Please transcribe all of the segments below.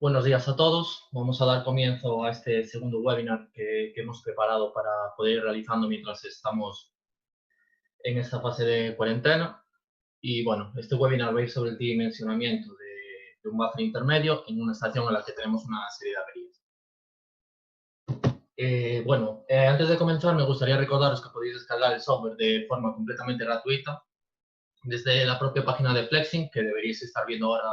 Buenos días a todos. Vamos a dar comienzo a este segundo webinar que hemos preparado para poder ir realizando mientras estamos en esta fase de cuarentena. Y bueno, este webinar va a ir sobre el dimensionamiento de un buffer intermedio en una estación en la que tenemos una serie de averías. Antes de comenzar me gustaría recordaros que podéis descargar el software de forma completamente gratuita desde la propia página de Flexing, que deberíais estar viendo ahora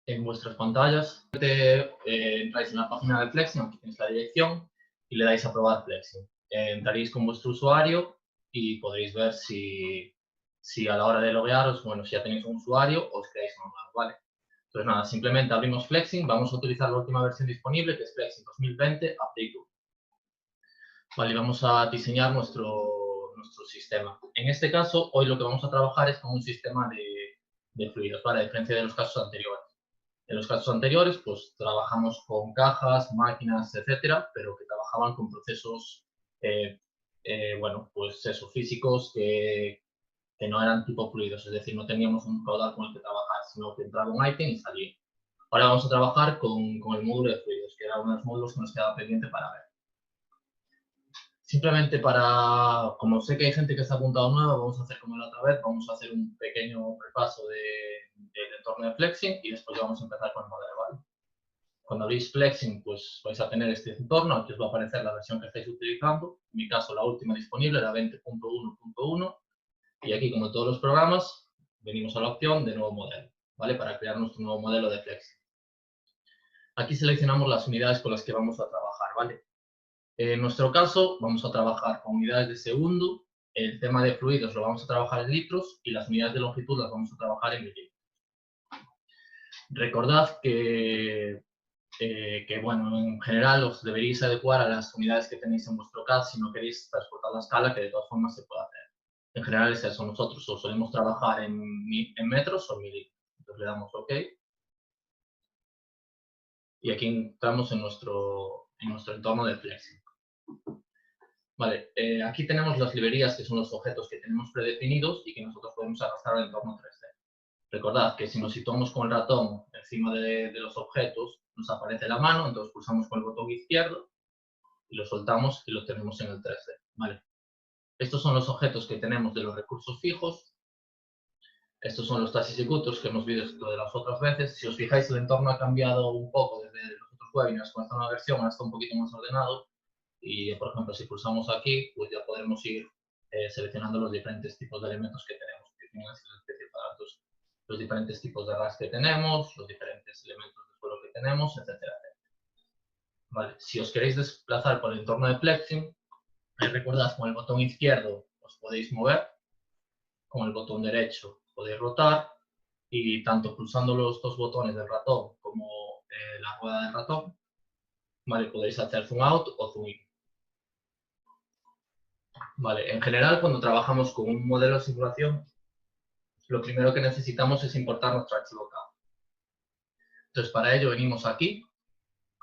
en vuestras pantallas. Entráis en la página de Flexing, aquí tenéis la dirección, y le dais a probar Flexing. Entraréis con vuestro usuario y podréis ver si a la hora de loguearos, bueno, si ya tenéis un usuario, os creáis uno nuevo, ¿vale? Entonces nada, simplemente abrimos Flexing, vamos a utilizar la última versión disponible, que es Flexing 2020 Update 2. Vale, vamos a diseñar nuestro sistema. En este caso, hoy lo que vamos a trabajar es con un sistema de fluidos, ¿vale? A diferencia de los casos anteriores. En los casos anteriores, pues trabajamos con cajas, máquinas, etcétera, pero que trabajaban con procesos, físicos que no eran tipo fluidos, es decir, no teníamos un caudal con el que trabajar, sino que entraba un ítem y salía. Ahora vamos a trabajar con el módulo de fluidos, que era uno de los módulos que nos quedaba pendiente para ver. Simplemente como sé que hay gente que está apuntado nuevo, vamos a hacer como la otra vez, vamos a hacer un pequeño repaso del entorno de Flexing y después vamos a empezar con el modelo, ¿vale? Cuando abrís Flexing, pues vais a tener este entorno, aquí os va a aparecer la versión que estáis utilizando. En mi caso, la última disponible era 20.1.1 y aquí, como todos los programas, venimos a la opción de nuevo modelo, ¿vale? Para crear nuestro nuevo modelo de Flexing. Aquí seleccionamos las unidades con las que vamos a trabajar, ¿vale? En nuestro caso, vamos a trabajar con unidades de segundo, el tema de fluidos lo vamos a trabajar en litros y las unidades de longitud las vamos a trabajar en mililitros. Recordad que en general os deberéis adecuar a las unidades que tenéis en vuestro CAD si no queréis transportar la escala, que de todas formas se puede hacer. En general es eso, nosotros os solemos trabajar en metros o mililitros. Entonces le damos OK. Y aquí entramos en nuestro entorno de Flexing. Vale, aquí tenemos las librerías, que son los objetos que tenemos predefinidos y que nosotros podemos arrastrar al entorno 3D. Recordad que si nos situamos con el ratón encima de los objetos, nos aparece la mano, entonces pulsamos con el botón izquierdo y lo soltamos y lo tenemos en el 3D. ¿Vale? Estos son los objetos que tenemos de los recursos fijos. Estos son los task executors que hemos visto de las otras veces. Si os fijáis, el entorno ha cambiado un poco desde los otros webinars con esta nueva versión, ahora está un poquito más ordenado. Y, por ejemplo, si pulsamos aquí, pues ya podremos ir seleccionando los diferentes tipos de elementos que tenemos. Que tienen así una especie de datos, los diferentes tipos de RAS que tenemos, los diferentes elementos de suelo que tenemos, etcétera, etcétera. Vale. Si os queréis desplazar por el entorno de Flexing, recordad, con el botón izquierdo os podéis mover, con el botón derecho podéis rotar, y tanto pulsando los dos botones del ratón como la rueda del ratón, ¿vale? Podéis hacer zoom out o zoom in. Vale, en general, cuando trabajamos con un modelo de simulación, lo primero que necesitamos es importar nuestro archivo CAD. Entonces, para ello venimos aquí,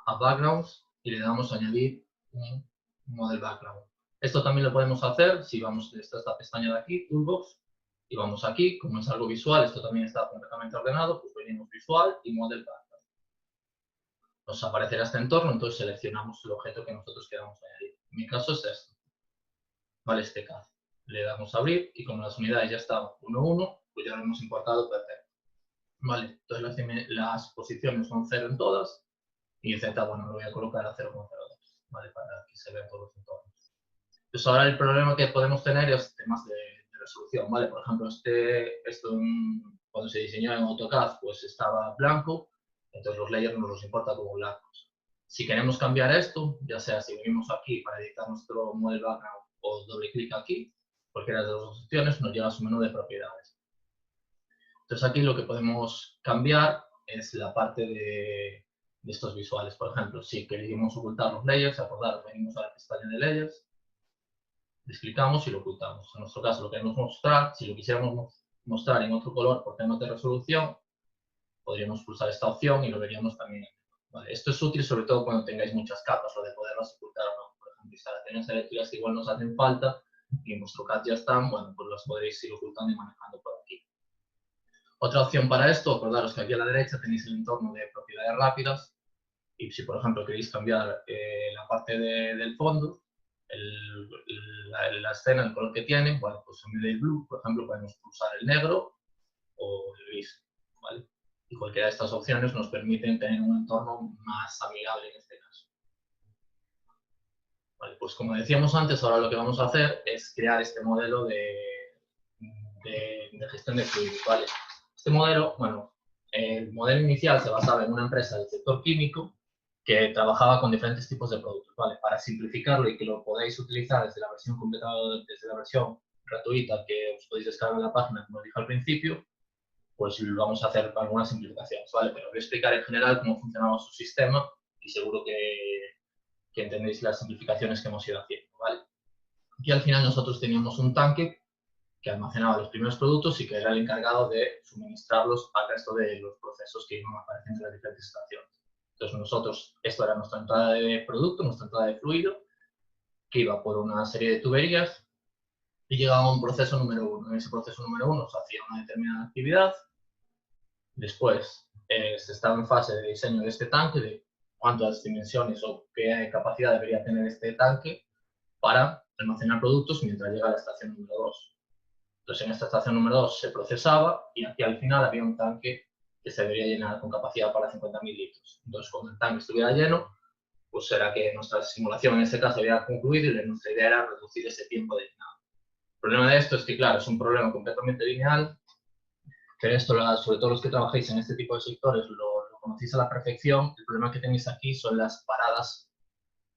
a Backgrounds, y le damos a añadir un Model Background. Esto también lo podemos hacer si vamos desde esta pestaña de aquí, Toolbox, y vamos aquí, como es algo visual, esto también está completamente ordenado, pues venimos Visual y Model Background. Nos aparecerá este entorno, entonces seleccionamos el objeto que nosotros queramos añadir. En mi caso es esto, ¿vale? Este CAD. Le damos a abrir y como las unidades ya están 1:1, pues ya lo hemos importado perfecto. Vale, entonces las posiciones son 0 en todas y Z, bueno, lo voy a colocar a 0,02, ¿vale? Para que se vean todos los entornos. Pues ahora el problema que podemos tener es temas de resolución, ¿vale? Por ejemplo, cuando se diseñó en AutoCAD, pues estaba blanco, entonces los layers nos los importa como blancos. Si queremos cambiar esto, ya sea si venimos aquí para editar nuestro model background o doble clic aquí, cualquiera de las dos opciones nos lleva a su menú de propiedades. Entonces aquí lo que podemos cambiar es la parte de estos visuales. Por ejemplo, si queremos ocultar los layers, acordaros, venimos a la pestaña de layers, desclicamos y lo ocultamos. En nuestro caso lo queremos mostrar. Si lo quisiéramos mostrar en otro color por temas de resolución, podríamos pulsar esta opción y lo veríamos también. Vale, esto es útil sobre todo cuando tengáis muchas capas, lo de poderlas ocultar o no. Por ejemplo, instalaciones eléctricas que igual nos hacen falta y en vuestro CAD ya están, bueno, pues las podréis ir ocultando y manejando por aquí. Otra opción para esto, acordaros que aquí a la derecha tenéis el entorno de propiedades rápidas y si, por ejemplo, queréis cambiar la parte del fondo, la escena, el color que tiene, bueno, pues en vez del blue, por ejemplo, podemos pulsar el negro o el gris, ¿vale? Y cualquiera de estas opciones nos permiten tener un entorno más amigable en este caso. Vale, pues como decíamos antes, ahora lo que vamos a hacer es crear este modelo de gestión de fluidos, ¿vale? Este modelo, bueno, el modelo inicial se basaba en una empresa del sector químico que trabajaba con diferentes tipos de productos, ¿vale? Para simplificarlo y que lo podáis utilizar desde la versión completa, desde la versión gratuita que os podéis descargar en la página, como os dije al principio, pues vamos a hacer algunas simplificaciones, ¿vale? Pero voy a explicar en general cómo funcionaba su sistema y seguro que entendéis las simplificaciones que hemos ido haciendo, ¿vale? Aquí al final nosotros teníamos un tanque que almacenaba los primeros productos y que era el encargado de suministrarlos al resto de los procesos que iban apareciendo en las diferentes estaciones. Entonces nosotros, esto era nuestra entrada de producto, nuestra entrada de fluido, que iba por una serie de tuberías y llegaba a un proceso número 1. En ese proceso número 1 se hacía una determinada actividad. Después se estaba en fase de diseño de este tanque, de cuántas dimensiones o qué capacidad debería tener este tanque para almacenar productos mientras llega a la estación número 2. Entonces, en esta estación número 2 se procesaba y aquí al final había un tanque que se debería llenar con capacidad para 50.000 litros. Entonces, cuando el tanque estuviera lleno, pues era que nuestra simulación en este caso había concluido y nuestra idea era reducir ese tiempo de llenado. El problema de esto es que, claro, es un problema completamente lineal, pero esto, sobre todo los que trabajáis en este tipo de sectores, lo conocéis a la perfección. El problema que tenéis aquí son las paradas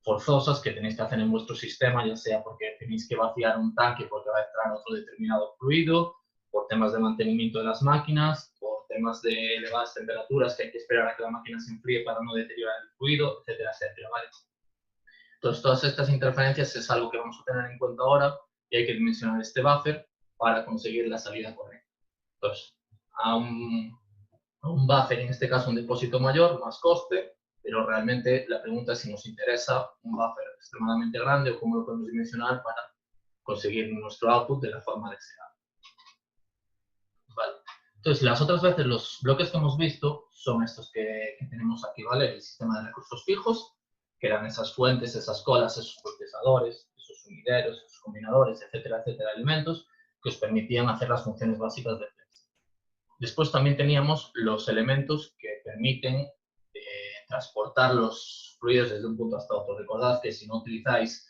forzosas que tenéis que hacer en vuestro sistema, ya sea porque tenéis que vaciar un tanque porque va a entrar otro determinado fluido, por temas de mantenimiento de las máquinas, por temas de elevadas temperaturas que hay que esperar a que la máquina se enfríe para no deteriorar el fluido, etcétera, etcétera, ¿vale? Entonces, todas estas interferencias es algo que vamos a tener en cuenta ahora y hay que dimensionar este buffer para conseguir la salida correcta. Entonces, a un buffer, en este caso un depósito mayor, más coste, pero realmente la pregunta es si nos interesa un buffer extremadamente grande o cómo lo podemos dimensionar para conseguir nuestro output de la forma deseada. Vale. Entonces, las otras veces los bloques que hemos visto son estos que tenemos aquí, ¿vale? El sistema de recursos fijos, que eran esas fuentes, esas colas, esos procesadores, esos sumideros, esos combinadores, etcétera, etcétera, elementos que os permitían hacer las funciones básicas de Flex. Después también teníamos los elementos que permiten transportar los fluidos desde un punto hasta otro. Recordad que si no utilizáis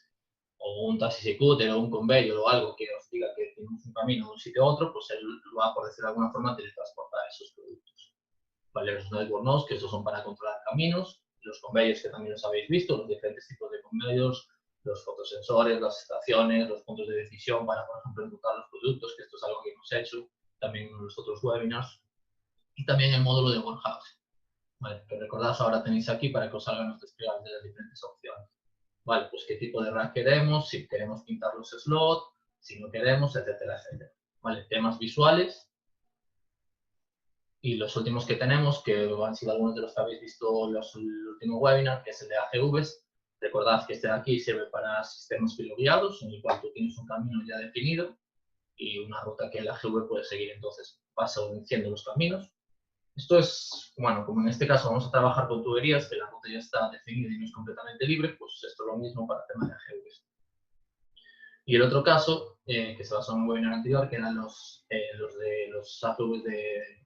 o un taxi executor o un conveyor o algo que os diga que tenemos un camino de un sitio a otro, pues él lo va, por decirlo de alguna forma, teletransportar esos productos. Vale, los network nodes, que estos son para controlar caminos, los conveyors que también los habéis visto, los diferentes tipos de conveyors, los fotosensores, las estaciones, los puntos de decisión para, por ejemplo, enrutar los productos, que esto es algo que hemos hecho también en los otros webinars, y también el módulo de warehouse. Vale, que recordad ahora tenéis aquí para que os salgan los desplegables de las diferentes opciones. Vale, pues qué tipo de rack queremos, si queremos pintar los slots, si no queremos, etcétera, etcétera. Vale, temas visuales. Y los últimos que tenemos, que han sido algunos de los que habéis visto en el último webinar, que es el de AGVs. Recordad que este de aquí sirve para sistemas filoguiados, en el cual tú tienes un camino ya definido y una ruta que el AGV puede seguir. Entonces, vas diciendo los caminos. Esto es, bueno, como en este caso vamos a trabajar con tuberías, que la ruta ya está definida y no es completamente libre, pues esto es lo mismo para el tema de AGVs. Y el otro caso, que se basó en un webinar anterior, que eran los AGVs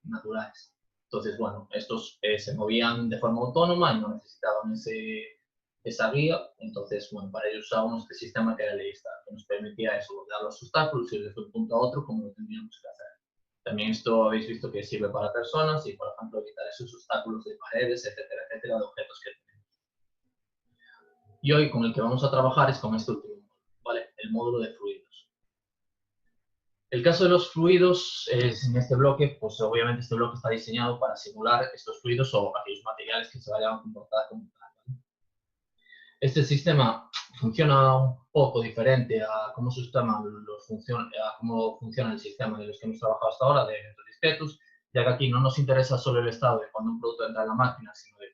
naturales. Entonces, bueno, estos se movían de forma autónoma y no necesitaban esa guía. Entonces, bueno, para ello usábamos este sistema que era el EISTAR, que nos permitía eso, dar los obstáculos y ir de un punto a otro como lo tendríamos que hacer. También esto habéis visto que sirve para personas y, por ejemplo, evitar esos obstáculos de paredes, etcétera, etcétera, de objetos que tenemos. Y hoy con el que vamos a trabajar es con este último módulo, ¿vale? El módulo de fluidos. El caso de los fluidos es en este bloque, pues obviamente este bloque está diseñado para simular estos fluidos o aquellos materiales que se vayan a comportar como tal, ¿vale? Este sistema funciona un poco diferente a cómo funciona el sistema de los que hemos trabajado hasta ahora, de eventos discretos, ya que aquí no nos interesa solo el estado de cuando un producto entra en la máquina, sino de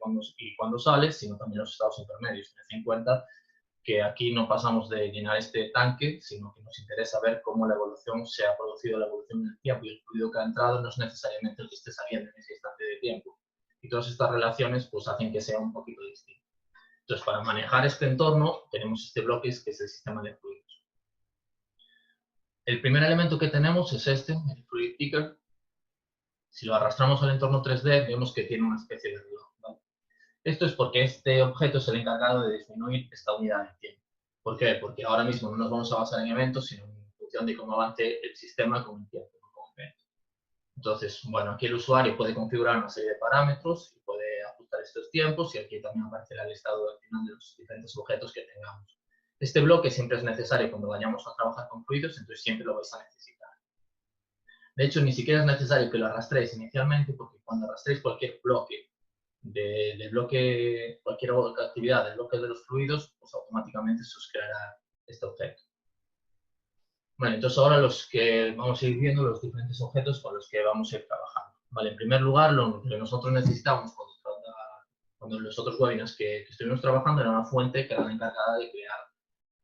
cuándo sale, sino también los estados intermedios. Tened en cuenta que aquí no pasamos de llenar este tanque, sino que nos interesa ver cómo la evolución se ha producido, la evolución en el tiempo, y el fluido que ha entrado no es necesariamente el que esté saliendo en ese instante de tiempo. Y todas estas relaciones pues hacen que sea un poquito distinto. Entonces, para manejar este entorno, tenemos este bloque que es el sistema de fluidos. El primer elemento que tenemos es este, el Fluid Picker. Si lo arrastramos al entorno 3D, vemos que tiene una especie de reloj, ¿vale? Esto es porque este objeto es el encargado de disminuir esta unidad de tiempo. ¿Por qué? Porque ahora mismo no nos vamos a basar en eventos, sino en función de cómo avance el sistema con el tiempo, no con eventos. Entonces, bueno, aquí el usuario puede configurar una serie de parámetros y puede ajustar estos tiempos, y aquí también aparecerá el listado al final de los diferentes objetos que tengamos. Este bloque siempre es necesario cuando vayamos a trabajar con fluidos, entonces siempre lo vais a necesitar. De hecho, ni siquiera es necesario que lo arrastréis inicialmente, porque cuando arrastréis cualquier bloque cualquier actividad del bloque de los fluidos, pues automáticamente se os creará este objeto. Vale, entonces ahora vamos a ir viendo los diferentes objetos con los que vamos a ir trabajando. Vale, en primer lugar, lo que nosotros necesitamos cuando los otros webinars que estuvimos trabajando era una fuente que era la encargada de crear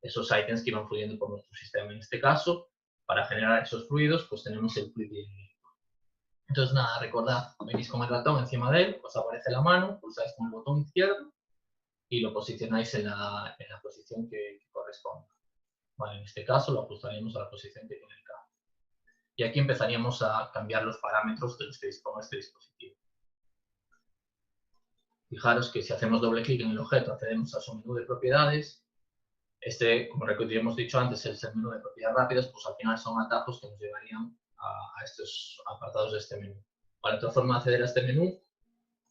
esos ítems que iban fluyendo por nuestro sistema. En este caso, para generar esos fluidos, pues tenemos el fluid. Entonces, nada, recordad, venís con el ratón encima de él, os aparece la mano, pulsáis con el botón izquierdo y lo posicionáis en la posición que corresponda. Vale, en este caso lo ajustaríamos a la posición que tiene el cable. Y aquí empezaríamos a cambiar los parámetros de los que dispone este dispositivo. Fijaros que si hacemos doble clic en el objeto, accedemos a su menú de propiedades. Este, como hemos dicho antes, es el menú de propiedades rápidas, pues al final son atajos que nos llevarían a estos apartados de este menú. Vale, otra forma de acceder a este menú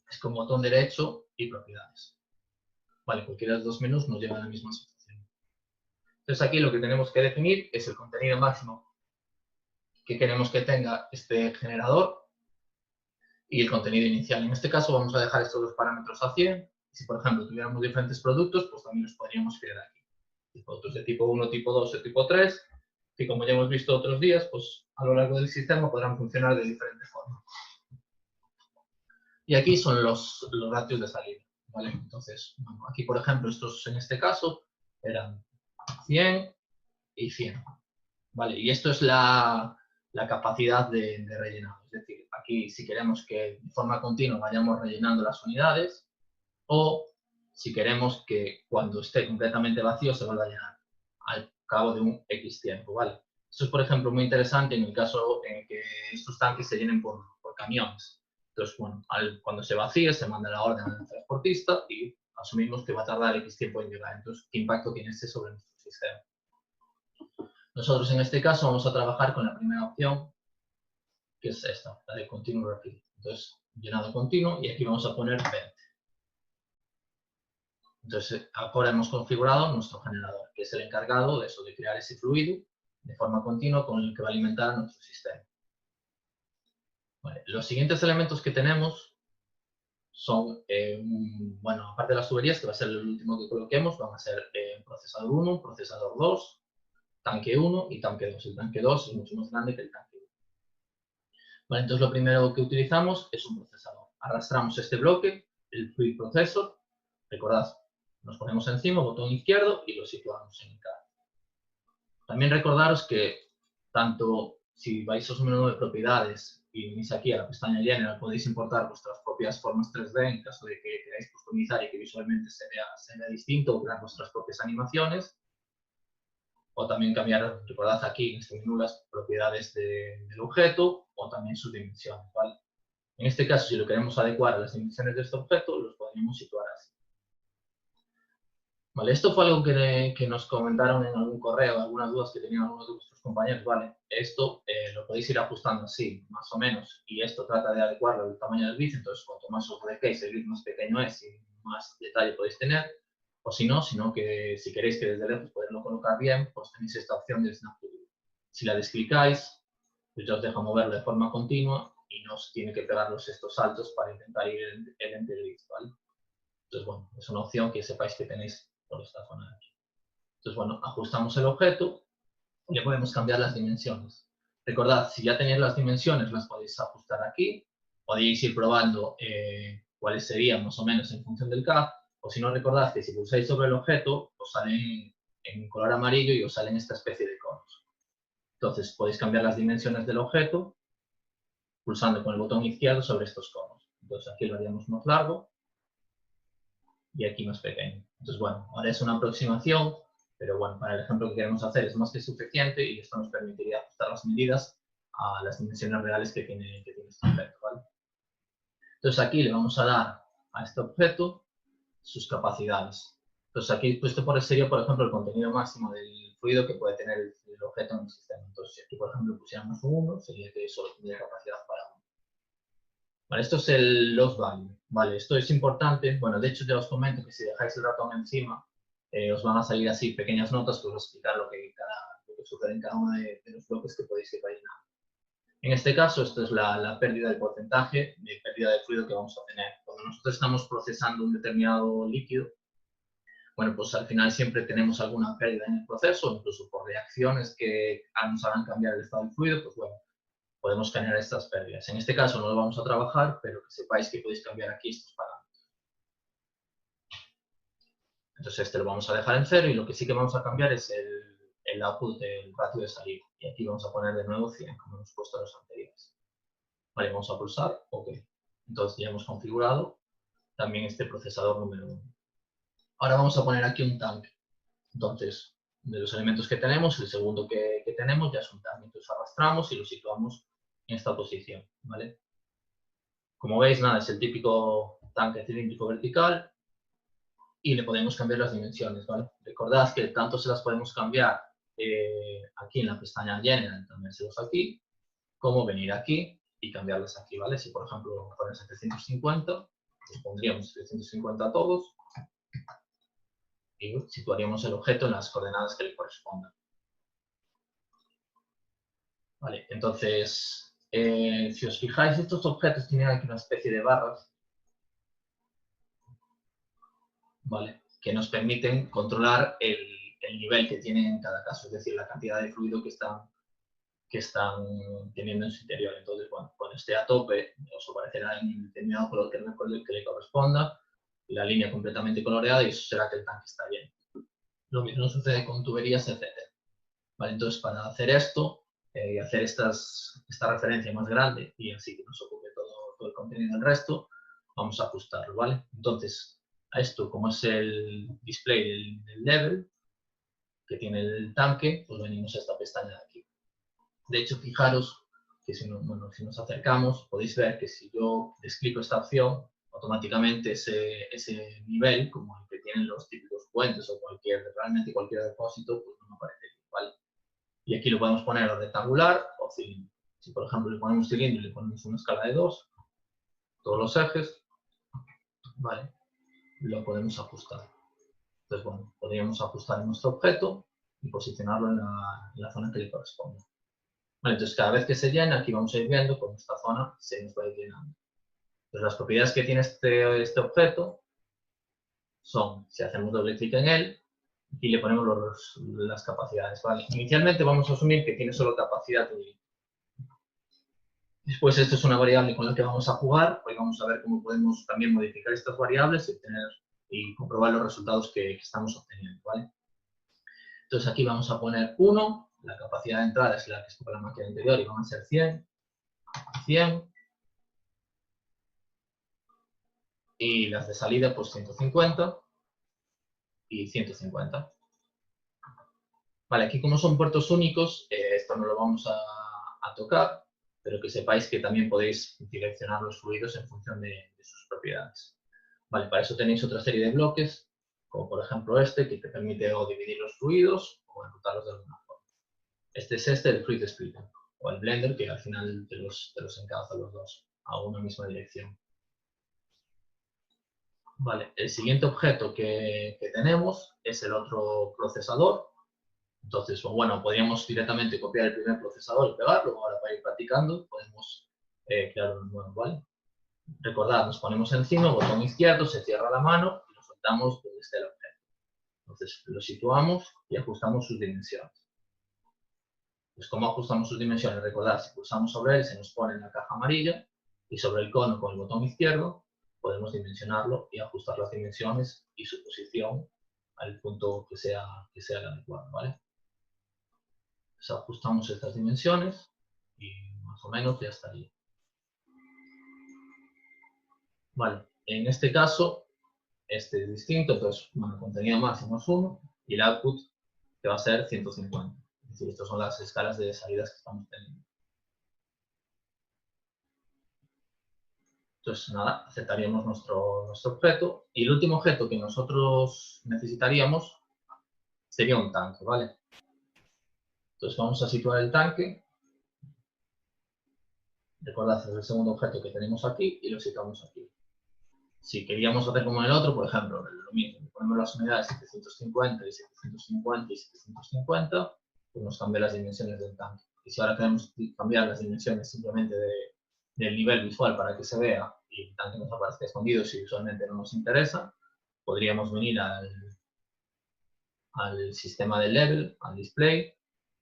es con botón derecho y propiedades. Vale, cualquiera de los dos menús nos lleva a la misma situación. Entonces aquí lo que tenemos que definir es el contenido máximo que queremos que tenga este generador y el contenido inicial. En este caso vamos a dejar estos dos parámetros a 100. Si, por ejemplo, tuviéramos diferentes productos, pues también los podríamos crear aquí. Productos de tipo 1, tipo 2 o tipo 3, que como ya hemos visto otros días, pues a lo largo del sistema podrán funcionar de diferentes formas. Y aquí son los ratios de salida, ¿vale? Entonces, bueno, aquí, por ejemplo, estos en este caso eran 100 y 100, ¿vale? Y esto es la capacidad de rellenado. Es decir, aquí si queremos que de forma continua vayamos rellenando las unidades, o si queremos que cuando esté completamente vacío se vuelva a llenar al cabo de un X tiempo, ¿vale? Esto es, por ejemplo, muy interesante en el caso en que estos tanques se llenen por camiones. Entonces, bueno, cuando se vacíe se manda la orden al transportista y asumimos que va a tardar X tiempo en llegar. Entonces, ¿qué impacto tiene este sobre nuestro sistema? Nosotros en este caso vamos a trabajar con la primera opción, que es esta, la de Continuous Refill. Entonces, llenado continuo, y aquí vamos a poner 20. Entonces, ahora hemos configurado nuestro generador, que es el encargado de eso, de crear ese fluido de forma continua con el que va a alimentar nuestro sistema. Vale, los siguientes elementos que tenemos son, bueno, aparte de las tuberías, que va a ser el último que coloquemos, van a ser procesador 1, procesador 2, tanque 1 y tanque 2. El tanque 2 es mucho más grande que el tanque 1. Vale, entonces lo primero que utilizamos es un procesador. Arrastramos este bloque, el Fluid Processor, recordad, nos ponemos encima, botón izquierdo y lo situamos en el cable. También recordaros que tanto si vais a su menú de propiedades y venís aquí a la pestaña General, podéis importar vuestras propias formas 3D en caso de que queráis customizar y que visualmente se vea distinto, o crear vuestras propias animaciones. O también cambiar, recordad aquí en este menú, las propiedades del objeto o también sus dimensiones, ¿vale? En este caso, si lo queremos adecuar a las dimensiones de este objeto, los podríamos situar así. Vale, esto fue algo que nos comentaron en algún correo, algunas dudas que tenían algunos de vuestros compañeros. Vale, esto lo podéis ir ajustando así, más o menos, y esto trata de adecuarlo al tamaño del bit, entonces cuanto más os acerquéis, el bit más pequeño es y más detalle podéis tener. O si no, sino que si queréis que desde lejos poderlo colocar bien, pues tenéis esta opción de Snap to View. Si la desclicáis, pues ya os deja moverlo de forma continua y no os tiene que pegar estos saltos para intentar ir el enter grid, ¿vale? Entonces, bueno, es una opción que sepáis que tenéis por esta zona de aquí. Entonces, bueno, ajustamos el objeto y le podemos cambiar las dimensiones. Recordad, si ya tenéis las dimensiones, las podéis ajustar aquí. Podéis ir probando cuáles serían más o menos en función del CAD. O si no, recordad que si pulsáis sobre el objeto, os sale en color amarillo y os salen esta especie de conos. Entonces, podéis cambiar las dimensiones del objeto pulsando con el botón izquierdo sobre estos conos. Entonces, aquí lo haríamos más largo y aquí más pequeño. Entonces, bueno, ahora es una aproximación, pero bueno, para el ejemplo que queremos hacer es más que suficiente y esto nos permitiría ajustar las medidas a las dimensiones reales que tiene este objeto, ¿vale? Entonces, aquí le vamos a dar a este objeto sus capacidades. Entonces, aquí puesto sería, por ejemplo, el contenido máximo del fluido que puede tener el objeto en el sistema. Entonces, si aquí, por ejemplo, pusiéramos un 1, sería que solo tendría capacidad para 1. Vale, esto es el loss value. Vale, esto es importante. Bueno, de hecho, ya os comento que si dejáis el ratón encima, os van a salir así pequeñas notas que os voy a explicar lo que sucede en cada uno de los bloques que podéis ir rellenando. En este caso, esto es la pérdida del porcentaje de pérdida de fluido que vamos a tener. Cuando nosotros estamos procesando un determinado líquido, bueno, pues al final siempre tenemos alguna pérdida en el proceso, incluso por reacciones que nos hagan cambiar el estado del fluido, pues bueno, podemos generar estas pérdidas. En este caso no lo vamos a trabajar, pero que sepáis que podéis cambiar aquí estos parámetros. Entonces este lo vamos a dejar en 0 y lo que sí que vamos a cambiar es el output del ratio de salida. Y aquí vamos a poner de nuevo 100, como hemos puesto en los anteriores. Vale, vamos a pulsar OK. Entonces ya hemos configurado también este procesador número 1. Ahora vamos a poner aquí un tanque. Entonces, de los elementos que tenemos, el segundo que tenemos ya es un tanque. Entonces arrastramos y lo situamos en esta posición, ¿vale? Como veis, nada, es el típico tanque cilíndrico vertical y le podemos cambiar las dimensiones, ¿vale? Recordad que tanto se las podemos cambiar aquí en la pestaña General, cambiárselos aquí, como venir aquí y cambiarlas aquí, ¿vale? Si, por ejemplo, ponen 750, pues pondríamos 750 a todos y situaríamos el objeto en las coordenadas que le correspondan. Vale, entonces, si os fijáis, estos objetos tienen aquí una especie de barras, ¿vale? Que nos permiten controlar el nivel que tienen en cada caso, es decir, la cantidad de fluido que están teniendo en su interior. Entonces, bueno, cuando esté a tope, os aparecerá en un determinado color que le corresponda, la línea completamente coloreada y eso será que el tanque está lleno. Lo mismo sucede con tuberías, etc. Vale, entonces, para hacer esto y hacer esta referencia más grande y así que nos ocupe todo el contenido del resto, vamos a ajustarlo, ¿vale? Entonces, a esto, como es el display del level que tiene el tanque, pues venimos a esta pestaña de aquí. De hecho, fijaros que si nos acercamos, podéis ver que si yo desclico esta opción, automáticamente ese nivel, como el que tienen los típicos puentes o realmente cualquier depósito, pues no me aparece, ¿vale? Y aquí lo podemos poner rectangular o cilindro. Si, por ejemplo, le ponemos cilindro y le ponemos una escala de 2, todos los ejes, ¿vale? Lo podemos ajustar. Entonces, bueno, podríamos ajustar nuestro objeto y posicionarlo en la zona que le corresponde. Vale, entonces, cada vez que se llena, aquí vamos a ir viendo cómo esta zona se nos va a ir llenando. Entonces, las propiedades que tiene este objeto son, si hacemos doble clic en él, aquí le ponemos las capacidades, ¿vale? Inicialmente vamos a asumir que tiene solo capacidad de 1. Después, esto es una variable con la que vamos a jugar. Hoy vamos a ver cómo podemos también modificar estas variables y comprobar los resultados que estamos obteniendo, ¿vale? Entonces, aquí vamos a poner 1. La capacidad de entrada es la que es para la máquina anterior y van a ser 100, 100. Y las de salida, pues 150 y 150. Vale, aquí como son puertos únicos, esto no lo vamos a tocar, pero que sepáis que también podéis direccionar los fluidos en función de sus propiedades. Vale, para eso tenéis otra serie de bloques, como por ejemplo este, que te permite o dividir los fluidos o enrutarlos de alguna forma. Este es el Fluid Splitter, o el Blender, que al final te los encauza los dos a una misma dirección. Vale, el siguiente objeto que tenemos es el otro procesador. Entonces, bueno, podríamos directamente copiar el primer procesador y pegarlo. Ahora, para ir practicando, podemos crear uno nuevo, ¿vale? Recordad, nos ponemos encima, botón izquierdo, se cierra la mano y lo soltamos donde esté el objeto. Entonces, lo situamos y ajustamos sus dimensiones. Pues, ¿cómo ajustamos sus dimensiones? Recordad, si pulsamos sobre él, se nos pone en la caja amarilla y sobre el cono con el botón izquierdo podemos dimensionarlo y ajustar las dimensiones y su posición al punto que sea el adecuado, ¿vale? Entonces ajustamos estas dimensiones y más o menos ya estaría. Vale, en este caso, este es distinto, entonces, bueno, el contenido máximo es 1 y el output que va a ser 150. Es decir, estas son las escalas de salidas que estamos teniendo. Entonces, nada, aceptaríamos nuestro objeto. Y el último objeto que nosotros necesitaríamos sería un tanque, ¿vale? Entonces, vamos a situar el tanque. Recordad, es el segundo objeto que tenemos aquí y lo situamos aquí. Si queríamos hacer como en el otro, por ejemplo, lo mismo, ponemos las unidades 750 y 750 y 750, pues nos cambia las dimensiones del tanque. Y si ahora queremos cambiar las dimensiones simplemente del nivel visual para que se vea y el tanque nos aparezca escondido si visualmente no nos interesa, podríamos venir al sistema de level, al display,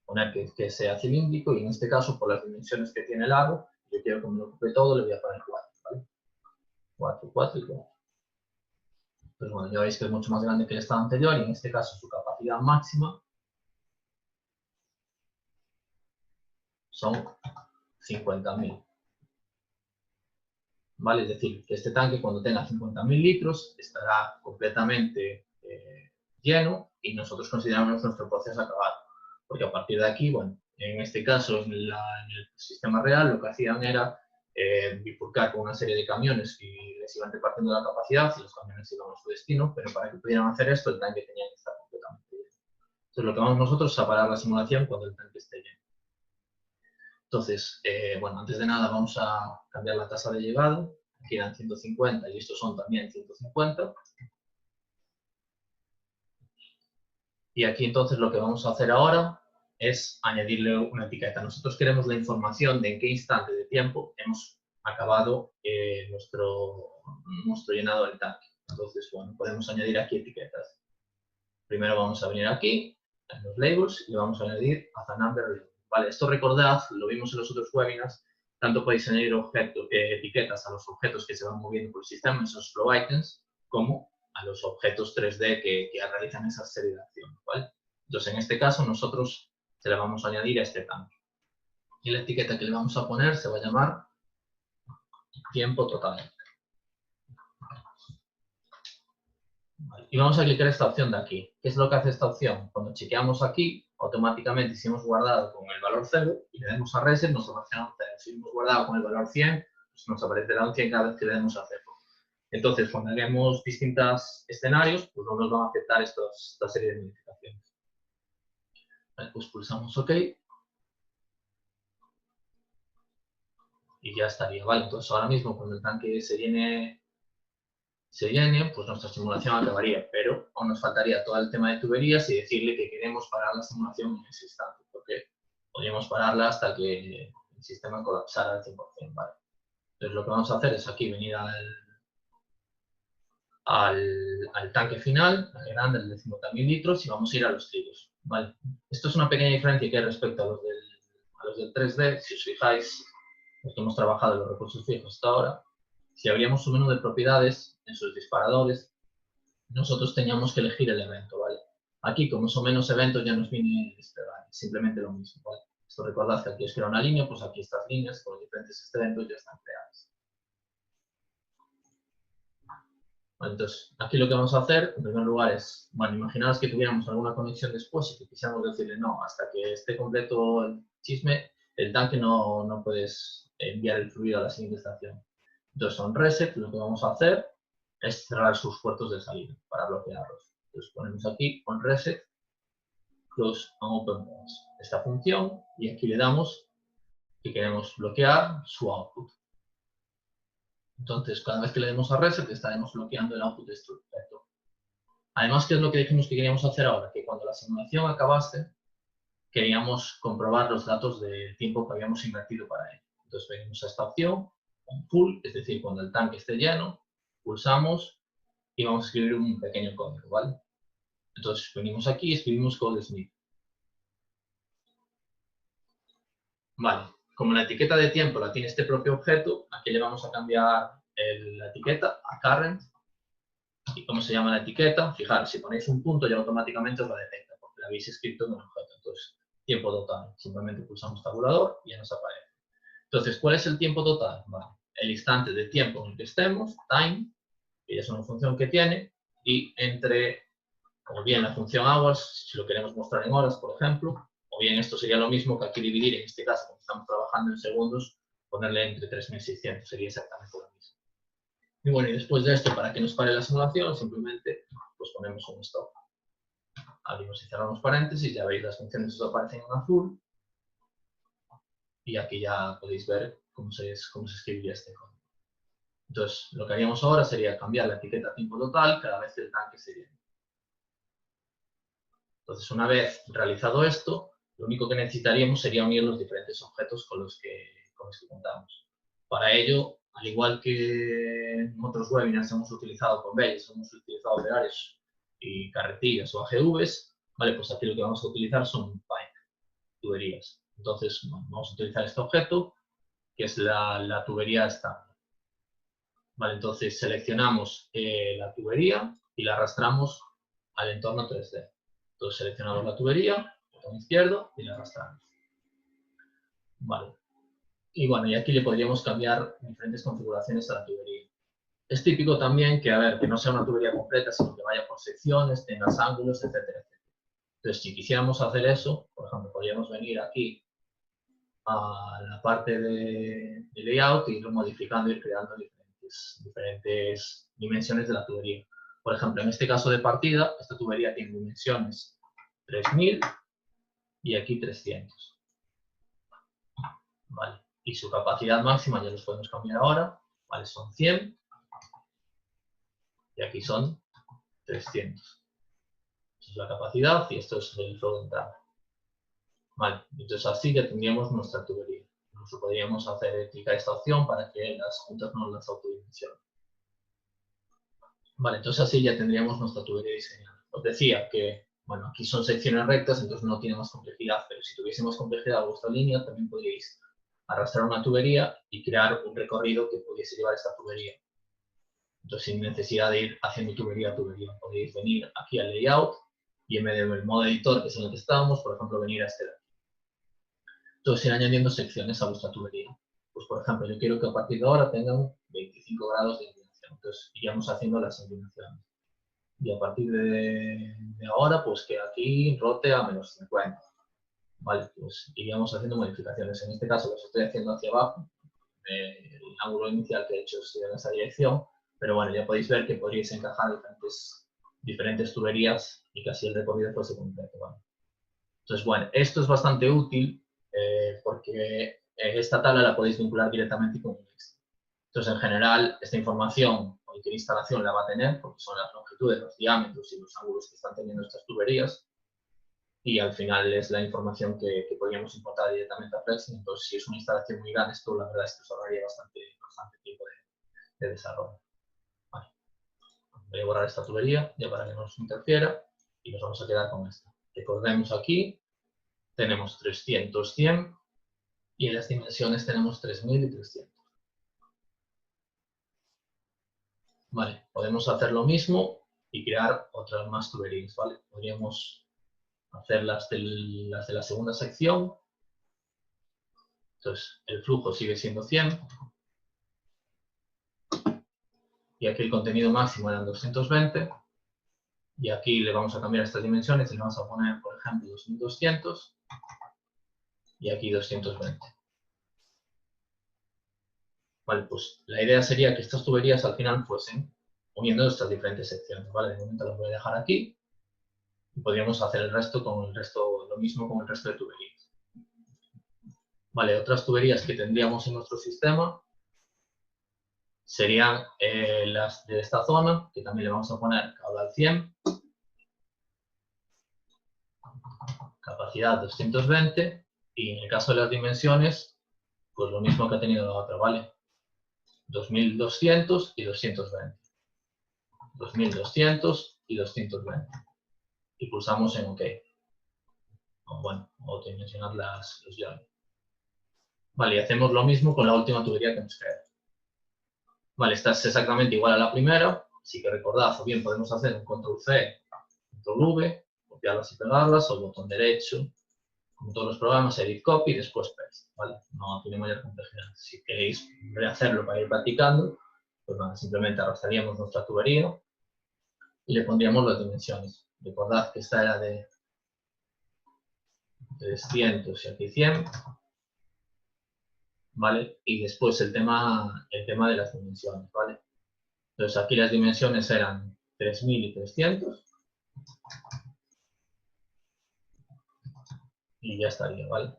poner que sea cilíndrico y en este caso, por las dimensiones que tiene el aro, yo quiero que me lo ocupe todo, le voy a poner 4, ¿vale? 4, 4 y 4. Pues bueno, ya veis que es mucho más grande que el estado anterior y en este caso su capacidad máxima son 50.000. ¿Vale? Es decir, que este tanque cuando tenga 50.000 litros estará completamente lleno y nosotros consideramos nuestro proceso acabado. Porque a partir de aquí, bueno, en este caso, en el sistema real, lo que hacían era bifurcar con una serie de camiones y les iban repartiendo la capacidad y los camiones iban a su destino, pero para que pudieran hacer esto, el tanque tenía que estar completamente lleno. Entonces, lo que vamos nosotros es a parar la simulación cuando el tanque esté lleno. Entonces, bueno, antes de nada vamos a cambiar la tasa de llegado. Aquí eran 150 y estos son también 150. Y aquí entonces lo que vamos a hacer ahora es añadirle una etiqueta. Nosotros queremos la información de en qué instante de tiempo hemos acabado nuestro llenado del tanque. Entonces, bueno, podemos añadir aquí etiquetas. Primero vamos a venir aquí, en los labels, y vamos a añadir as a number label. Vale, esto recordad, lo vimos en los otros webinars, tanto podéis añadir etiquetas a los objetos que se van moviendo por el sistema, esos flow items, como a los objetos 3D que realizan esa serie de acciones, ¿vale? Entonces, en este caso, nosotros se le vamos a añadir a este tanque. Y la etiqueta que le vamos a poner se va a llamar tiempo total. Vale. Y vamos a clicar esta opción de aquí. ¿Qué es lo que hace esta opción? Cuando chequeamos aquí, automáticamente si hemos guardado con el valor 0 y le damos a reset, nos aparecerá un 0. Si hemos guardado con el valor 100, pues nos aparecerá un 100 cada vez que le demos a 0. Entonces, cuando hagamos distintos escenarios, pues no nos van a aceptar esta serie de modificaciones. Vale, pues pulsamos OK. Y ya estaría, ¿vale? Entonces, ahora mismo, cuando el tanque se llene, pues nuestra simulación acabaría, pero aún nos faltaría todo el tema de tuberías y decirle que queremos parar la simulación en ese instante, porque podríamos pararla hasta que el sistema colapsara al 100%, ¿vale? Entonces, lo que vamos a hacer es aquí venir al tanque final, al grande, el de 50.000 litros, y vamos a ir a los trillos, ¿vale? Esto es una pequeña diferencia que hay respecto a los del 3D. Si os fijáis, los que hemos trabajado en los recursos fijos hasta ahora, si abríamos un menú de propiedades en sus disparadores, nosotros teníamos que elegir el evento, ¿vale? Aquí, como son menos eventos, ya nos viene simplemente lo mismo, ¿vale? Esto recordad que aquí os crea una línea, pues aquí estas líneas con los diferentes eventos ya están creadas. Bueno, entonces, aquí lo que vamos a hacer, en primer lugar, es, bueno, imaginaos que tuviéramos alguna conexión después y que quisiéramos decirle, no, hasta que esté completo el chisme, el tanque no puedes enviar el fluido a la siguiente estación. Entonces, on reset, lo que vamos a hacer es cerrar sus puertos de salida para bloquearlos. Entonces, ponemos aquí on reset, close and open ports, esta función, y aquí le damos que queremos bloquear su output. Entonces, cada vez que le demos a reset, estaremos bloqueando el output de este objeto. Además, ¿qué es lo que dijimos que queríamos hacer ahora? Que cuando la simulación acabase, queríamos comprobar los datos de tiempo que habíamos invertido para ello. Entonces, venimos a esta opción, on full, es decir, cuando el tanque esté lleno, pulsamos y vamos a escribir un pequeño código, ¿vale? Entonces, venimos aquí y escribimos code Smith. Vale, como la etiqueta de tiempo la tiene este propio objeto, aquí le vamos a cambiar la etiqueta a current. ¿Y cómo se llama la etiqueta? Fijaros, si ponéis un punto ya automáticamente os la detecta, porque la habéis escrito en un objeto. Entonces, tiempo total. Simplemente pulsamos tabulador y ya nos aparece. Entonces, ¿cuál es el tiempo total? Vale. El instante de tiempo en el que estemos, time, que ya es una función que tiene, y entre, o bien la función hours, si lo queremos mostrar en horas, por ejemplo, o bien esto sería lo mismo que aquí dividir, en este caso, como estamos trabajando en segundos, ponerle entre 3600, sería exactamente lo mismo. Y bueno, y después de esto, para que nos pare la simulación, simplemente pues ponemos un stop. Abrimos y cerramos paréntesis, ya veis las funciones os aparecen en azul, y aquí ya podéis ver cómo se escribiría este código. Entonces, lo que haríamos ahora sería cambiar la etiqueta tiempo total cada vez que el tanque se llene. Entonces, una vez realizado esto, lo único que necesitaríamos sería unir los diferentes objetos con los que contamos. Para ello, al igual que en otros webinars hemos utilizado conveyors, hemos utilizado operarios y carretillas o AGVs, ¿vale? Pues aquí lo que vamos a utilizar son pipe, tuberías. Entonces, bueno, vamos a utilizar este objeto, que es la tubería estándar. Vale, entonces seleccionamos la tubería y la arrastramos al entorno 3D. Entonces seleccionamos la tubería, botón izquierdo y la arrastramos. Vale. Y bueno, y aquí le podríamos cambiar diferentes configuraciones a la tubería. Es típico también que, a ver, que no sea una tubería completa, sino que vaya por secciones, tenga ángulos, etcétera, etcétera. Entonces, si quisiéramos hacer eso, por ejemplo, podríamos venir aquí a la parte de layout y ir modificando y creando diferentes dimensiones de la tubería. Por ejemplo, en este caso de partida, esta tubería tiene dimensiones 3000 y aquí 300. Vale. Y su capacidad máxima, ya los podemos cambiar ahora, ¿vale? Son 100 y aquí son 300. Esta es la capacidad y esto es el flow de entrada. Vale, entonces así ya tendríamos nuestra tubería. Incluso podríamos hacer clicar esta opción para que las juntas no las autodimensionen. Vale, entonces así ya tendríamos nuestra tubería diseñada. Os decía que, bueno, aquí son secciones rectas, entonces no tiene más complejidad, pero si tuviésemos complejidad a vuestra línea, también podríais arrastrar una tubería y crear un recorrido que pudiese llevar esta tubería. Entonces, sin necesidad de ir haciendo tubería a tubería, podéis venir aquí al layout y en medio del modo editor, que es en el que estábamos, por ejemplo, venir a este de aquí. Entonces, ir añadiendo secciones a vuestra tubería. Pues, por ejemplo, yo quiero que a partir de ahora tengan 25 grados de inclinación. Entonces, iríamos haciendo las inclinaciones. Y a partir de ahora, pues que aquí rote a menos 50. Vale, pues iríamos haciendo modificaciones. En este caso, las estoy haciendo hacia abajo. El ángulo inicial que he hecho es en esa dirección. Pero bueno, ya podéis ver que podríais encajar diferentes tuberías y que así el recorrido fuese completo. ¿Vale? Entonces, bueno, esto es bastante útil porque esta tabla la podéis vincular directamente con un Excel. Entonces, en general, esta información, cualquier instalación la va a tener, porque son las longitudes, los diámetros y los ángulos que están teniendo estas tuberías. Y al final es la información que podríamos importar directamente a Flexi. Entonces, si es una instalación muy grande, esto la verdad es que os ahorraría bastante tiempo de desarrollo. Vale. Voy a borrar esta tubería ya para que no nos interfiera y nos vamos a quedar con esta. Recordemos aquí, tenemos 300, 100 y en las dimensiones tenemos 3000 y 300. Vale, podemos hacer lo mismo y crear otras más tuberías, ¿vale? Podríamos hacer las de la segunda sección. Entonces, el flujo sigue siendo 100. Y aquí el contenido máximo eran 220. Y aquí le vamos a cambiar estas dimensiones y le vamos a poner, por ejemplo, 2200. Y aquí 220. Vale, pues la idea sería que estas tuberías al final fuesen uniendo estas diferentes secciones, ¿vale? De momento las voy a dejar aquí. Y podríamos hacer lo mismo con el resto de tuberías. Vale, otras tuberías que tendríamos en nuestro sistema serían las de esta zona, que también le vamos a poner caudal 100, capacidad 220, y en el caso de las dimensiones, pues lo mismo que ha tenido la otra, ¿vale? 2200 y 220. 2200 y 220. Y pulsamos en OK. Bueno, o dimensionar los llaves. Vale, y hacemos lo mismo con la última tubería que hemos creado. Vale, esta es exactamente igual a la primera, así que recordad, o bien podemos hacer un control-C, control-V, copiarlas y pegarlas, o el botón derecho, como todos los programas, edit copy y después paste, ¿vale? No tiene mayor complejidad. Si queréis rehacerlo para ir practicando, pues nada, simplemente arrastraríamos nuestra tubería y le pondríamos las dimensiones. Recordad que esta era de 300 y aquí 100, ¿vale? Y después el tema de las dimensiones, ¿vale? Entonces aquí las dimensiones eran 3000 y 300 y ya estaría, ¿vale?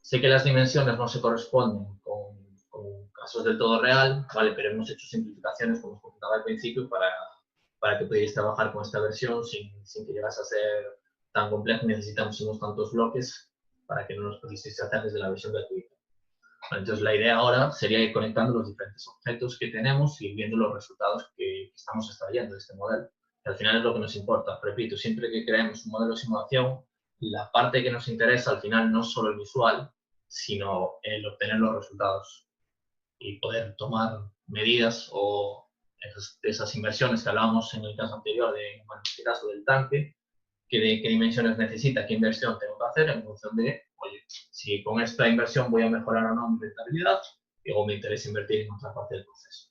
Sé que las dimensiones no se corresponden con casos del todo real, ¿vale? Pero hemos hecho simplificaciones, como os comentaba al principio, para que podáis trabajar con esta versión sin que llegase a ser tan complejo. Necesitamos unos tantos bloques para que no nos pudieseis hacer desde la versión gratuita. Vale, entonces la idea ahora sería ir conectando los diferentes objetos que tenemos y viendo los resultados que estamos extrayendo de este modelo. Que al final es lo que nos importa. Repito, siempre que creemos un modelo de simulación, la parte que nos interesa al final no es solo el visual, sino el obtener los resultados y poder tomar medidas o esas inversiones que hablábamos en el caso anterior, bueno, en este caso del tanque, qué dimensiones necesita, qué inversión tengo que hacer en función de, oye, si con esta inversión voy a mejorar o no mi rentabilidad, o me interesa invertir en otra parte del proceso.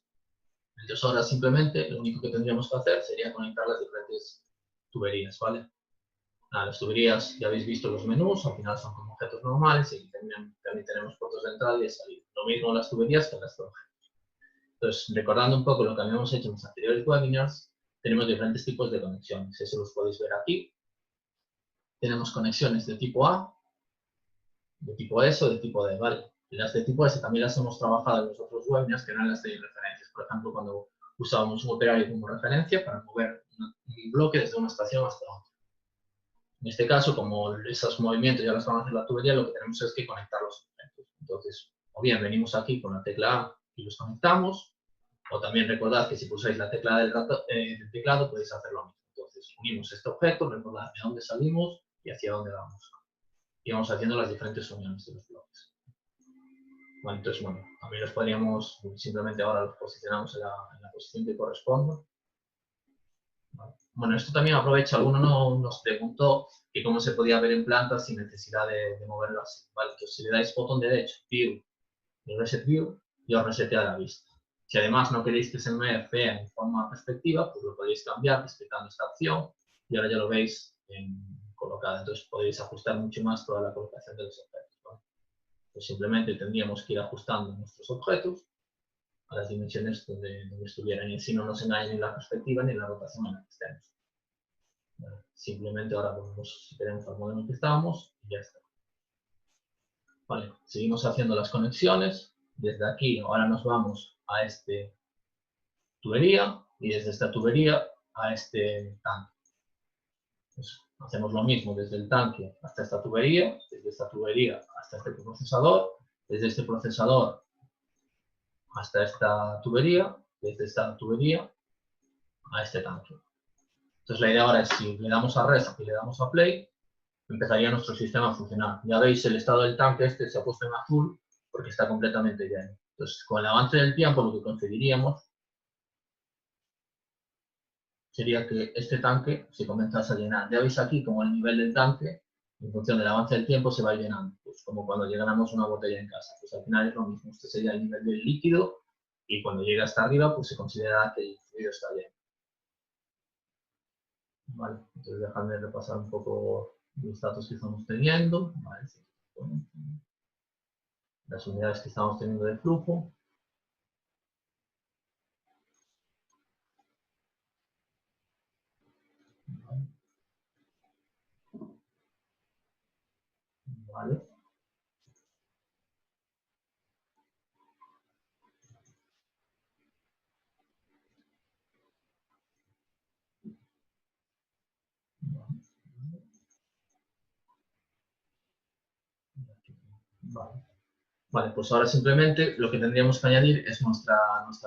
Entonces ahora simplemente lo único que tendríamos que hacer sería conectar las diferentes tuberías, ¿vale? Las tuberías, ya habéis visto los menús, al final son como objetos normales y también tenemos puertos de entrada y de salida. Lo mismo las tuberías que las de objetos. Entonces, recordando un poco lo que habíamos hecho en los anteriores webinars, tenemos diferentes tipos de conexiones. Eso los podéis ver aquí. Tenemos conexiones de tipo A, de tipo S o de tipo D, ¿vale? Las de tipo S también las hemos trabajado en los otros webinars, que eran las de referencias. Por ejemplo, cuando usábamos un operario como referencia para mover un bloque desde una estación hasta otra. En este caso, como esos movimientos ya los vamos a hacer en la tubería, lo que tenemos es que conectar los objetos. Entonces, o bien venimos aquí con la tecla A y los conectamos, o también recordad que si pulsáis la tecla del teclado podéis hacer lo mismo. Entonces, unimos este objeto, recordad de dónde salimos y hacia dónde vamos. Y vamos haciendo las diferentes uniones de los bloques. Bueno, entonces, bueno, también los podríamos, simplemente ahora los posicionamos en la posición que corresponda. Vale. Bueno, esto también aprovecha, alguno nos preguntó que cómo se podía ver en planta sin necesidad de moverlo así. ¿Vale? Entonces, si le dais botón derecho, View y Reset View, y os resetea la vista. Si además no queréis que se me vea en forma perspectiva, pues lo podéis cambiar respetando esta opción y ahora ya lo veis colocado. Entonces podéis ajustar mucho más toda la colocación de los objetos. ¿Vale? Pues simplemente tendríamos que ir ajustando nuestros objetos a las dimensiones donde estuvieran y así no nos engañen en la perspectiva ni en la rotación en la que estemos. ¿Vale? Simplemente ahora volvemos, si queremos, al modelo en el que estábamos y ya está. Vale, seguimos haciendo las conexiones. Desde aquí ahora nos vamos a esta tubería y desde esta tubería a este tanque. Pues hacemos lo mismo desde el tanque hasta esta tubería, desde esta tubería hasta este procesador, desde este procesador hasta esta tubería, desde esta tubería a este tanque. Entonces la idea ahora es, si le damos a Rest y le damos a Play, empezaría nuestro sistema a funcionar. Ya veis, el estado del tanque este se ha puesto en azul porque está completamente lleno. Entonces, con el avance del tiempo, lo que conseguiríamos sería que este tanque se comenzase a llenar. Ya veis aquí como el nivel del tanque, en función del avance del tiempo, se va llenando. Pues como cuando llenamos una botella en casa. Pues al final es lo mismo. Este sería el nivel del líquido y cuando llega hasta arriba, pues se considera que el fluido está lleno. Vale, entonces dejadme repasar un poco los datos que estamos teniendo. Vale, las unidades que estamos teniendo de flujo. Vale. Vale. Vale, pues ahora simplemente lo que tendríamos que añadir es nuestra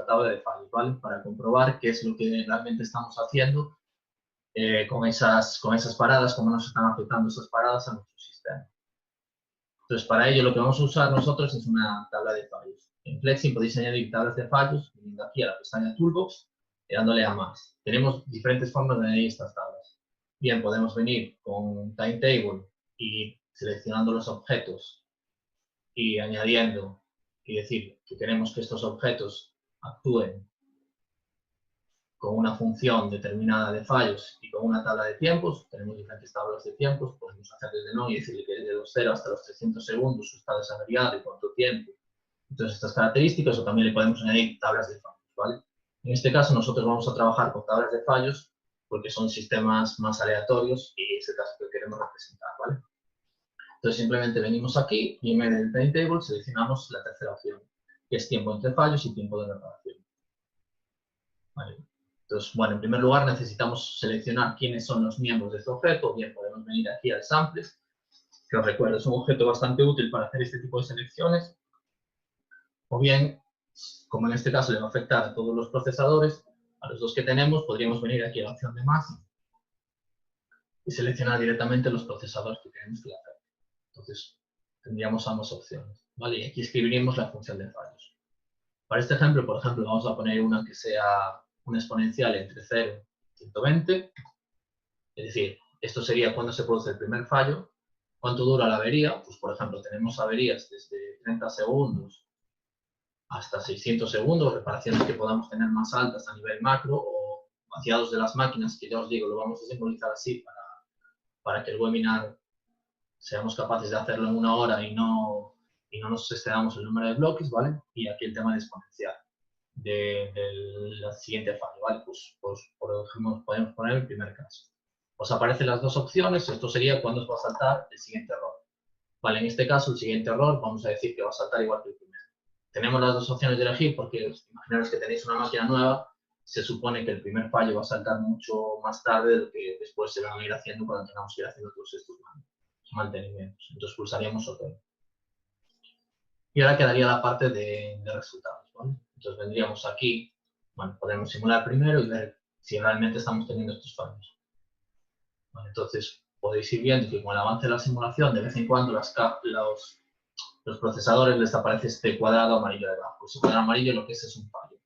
tabla de fallos, ¿vale? Para comprobar qué es lo que realmente estamos haciendo con esas paradas, cómo nos están afectando esas paradas a nuestro sistema. Entonces, para ello lo que vamos a usar nosotros es una tabla de fallos. En Flexing podéis añadir tablas de fallos, viniendo aquí a la pestaña Toolbox y dándole a más. Tenemos diferentes formas de añadir estas tablas. Bien, podemos venir con Timetable y seleccionando los objetos y añadiendo y decir que queremos que estos objetos actúen con una función determinada de fallos y con una tabla de tiempos. Tenemos diferentes tablas de tiempos, podemos hacer desde no y decirle que desde los 0 hasta los 300 segundos está desaveriado y cuánto tiempo. Entonces, estas características, o también le podemos añadir tablas de fallos, ¿vale? En este caso, nosotros vamos a trabajar con tablas de fallos porque son sistemas más aleatorios y es el caso que queremos representar, ¿vale? Entonces, simplemente venimos aquí y en vez del timetable seleccionamos la tercera opción, que es tiempo entre fallos y tiempo de reparación. ¿Vale? Entonces, bueno, en primer lugar necesitamos seleccionar quiénes son los miembros de este objeto. Bien, podemos venir aquí al Samples, que os recuerdo es un objeto bastante útil para hacer este tipo de selecciones. O bien, como en este caso le va a afectar a todos los procesadores, a los dos que tenemos, podríamos venir aquí a la opción de más y seleccionar directamente los procesadores que queremos que le afecten. Entonces, tendríamos ambas opciones, ¿vale? Y aquí escribiríamos la función de fallos. Para este ejemplo, por ejemplo, vamos a poner una que sea una exponencial entre 0 y 120. Es decir, esto sería cuando se produce el primer fallo. ¿Cuánto dura la avería? Pues, por ejemplo, tenemos averías desde 30 segundos hasta 600 segundos, reparaciones que podamos tener más altas a nivel macro o vaciados de las máquinas, que ya os digo, lo vamos a simbolizar así para que el webinar seamos capaces de hacerlo en 1 hora y no nos excedamos el número de bloques, ¿vale? Y aquí el tema de exponencial del siguiente fallo, ¿vale? Pues por ejemplo, podemos poner el primer caso. Os aparecen las dos opciones, esto sería cuando os va a saltar el siguiente error. Vale, en este caso el siguiente error vamos a decir que va a saltar igual que el primero. Tenemos las dos opciones de elegir porque imaginaros que tenéis una máquina nueva, se supone que el primer fallo va a saltar mucho más tarde de lo que después se van a ir haciendo cuando tengamos que ir haciendo todos estos mantenimientos. Entonces pulsaríamos OK. Y ahora quedaría la parte de resultados, ¿vale? Entonces vendríamos aquí, bueno, podemos simular primero y ver si realmente estamos teniendo estos fallos. Vale, entonces podéis ir viendo que con el avance de la simulación, de vez en cuando los procesadores les aparece este cuadrado amarillo debajo. Ese cuadrado amarillo lo que es un fallo.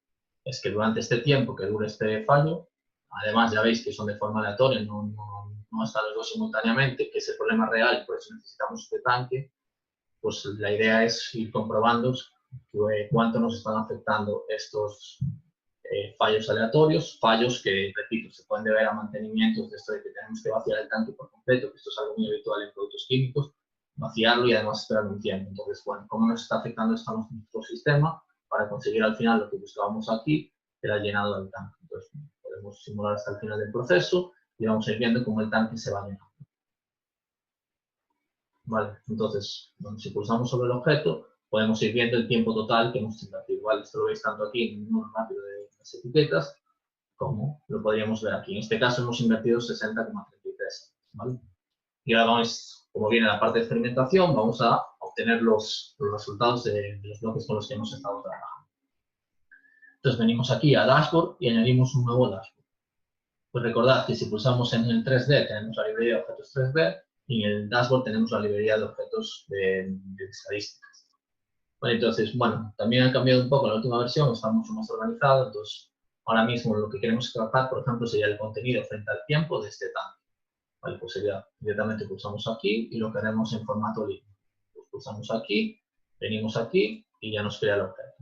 Es que durante este tiempo que dure este fallo, además ya veis que son de forma aleatoria, no están los dos simultáneamente, que es el problema real, por eso necesitamos este tanque. Pues la idea es ir comprobando cuánto nos están afectando estos fallos aleatorios, fallos que, repito, se pueden deber a mantenimientos de esto de que tenemos que vaciar el tanque por completo, que esto es algo muy habitual en productos químicos, vaciarlo y además esperar un tiempo. Entonces, bueno, ¿cómo nos está afectando esto a nuestro sistema para conseguir al final lo que buscábamos aquí, que era el llenado del tanque? Entonces, podemos simular hasta el final del proceso y vamos a ir viendo cómo el tanque se va llenando. Vale, entonces, bueno, si pulsamos sobre el objeto, podemos ir viendo el tiempo total que hemos invertido. Igual, esto lo veis tanto aquí en el número rápido de las etiquetas, como lo podríamos ver aquí. En este caso hemos invertido 60,33, ¿vale? Y ahora vamos, como viene la parte de experimentación, vamos a obtener los resultados de los bloques con los que hemos estado trabajando. Entonces venimos aquí a Dashboard y añadimos un nuevo Dashboard. Pues recordad que si pulsamos en el 3D tenemos la librería de objetos 3D y en el Dashboard tenemos la librería de objetos de estadísticas. Bueno, entonces, bueno, también ha cambiado un poco la última versión, está mucho más organizado, entonces ahora mismo lo que queremos trabajar, por ejemplo, sería el contenido frente al tiempo de este tanque. Vale, pues sería directamente pulsamos aquí y lo queremos en formato libre. Pues pulsamos aquí, venimos aquí y ya nos crea el objeto.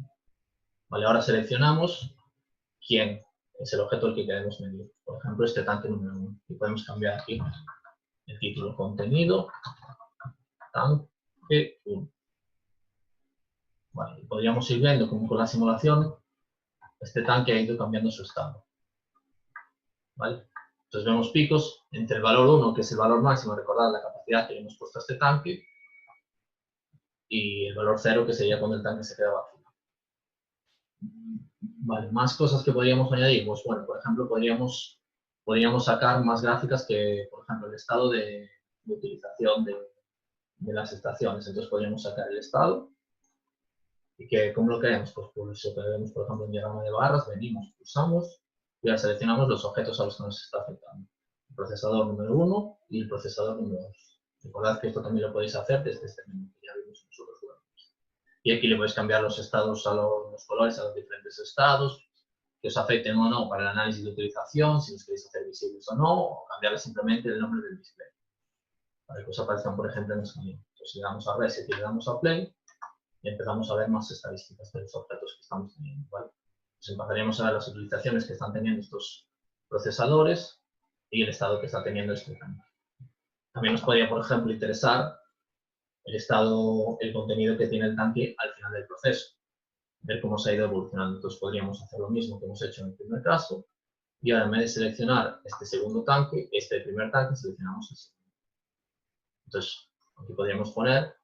Vale, ahora seleccionamos quién es el objeto al que queremos medir. Por ejemplo, este tanque número 1. Y podemos cambiar aquí el título, contenido, tanque 1. Vale, y podríamos ir viendo cómo con la simulación este tanque ha ido cambiando su estado. ¿Vale? Entonces vemos picos entre el valor 1, que es el valor máximo, recordad la capacidad que le hemos puesto a este tanque, y el valor 0, que sería cuando el tanque se queda vacío. Vale, más cosas que podríamos añadir. Pues bueno, por ejemplo, podríamos sacar más gráficas que, por ejemplo, el estado de utilización de las estaciones. Entonces podríamos sacar el estado. ¿Y cómo lo queremos? Pues por eso queremos, por ejemplo, un diagrama de barras, venimos, pulsamos y ahora seleccionamos los objetos a los que nos está afectando. El procesador número 1 y el procesador número 2. Recordad que esto también lo podéis hacer desde este menú que ya vimos en los otros webinars. Y aquí le podéis cambiar los estados a los colores a los diferentes estados, que os afecten o no para el análisis de utilización, si los queréis hacer visibles o no, o cambiarle simplemente el nombre del display. Para que os aparezcan, por ejemplo, en el sonido. Entonces le damos a Reset y le damos a Play y empezamos a ver más estadísticas de los objetos que estamos teniendo, ¿vale? Pues empezaríamos a ver las utilizaciones que están teniendo estos procesadores y el estado que está teniendo este tanque. También nos podría, por ejemplo, interesar el estado, el contenido que tiene el tanque al final del proceso, ver cómo se ha ido evolucionando. Entonces podríamos hacer lo mismo que hemos hecho en el primer caso, y ahora en vez de seleccionar este segundo tanque, este primer tanque, seleccionamos el segundo. Entonces, aquí podríamos poner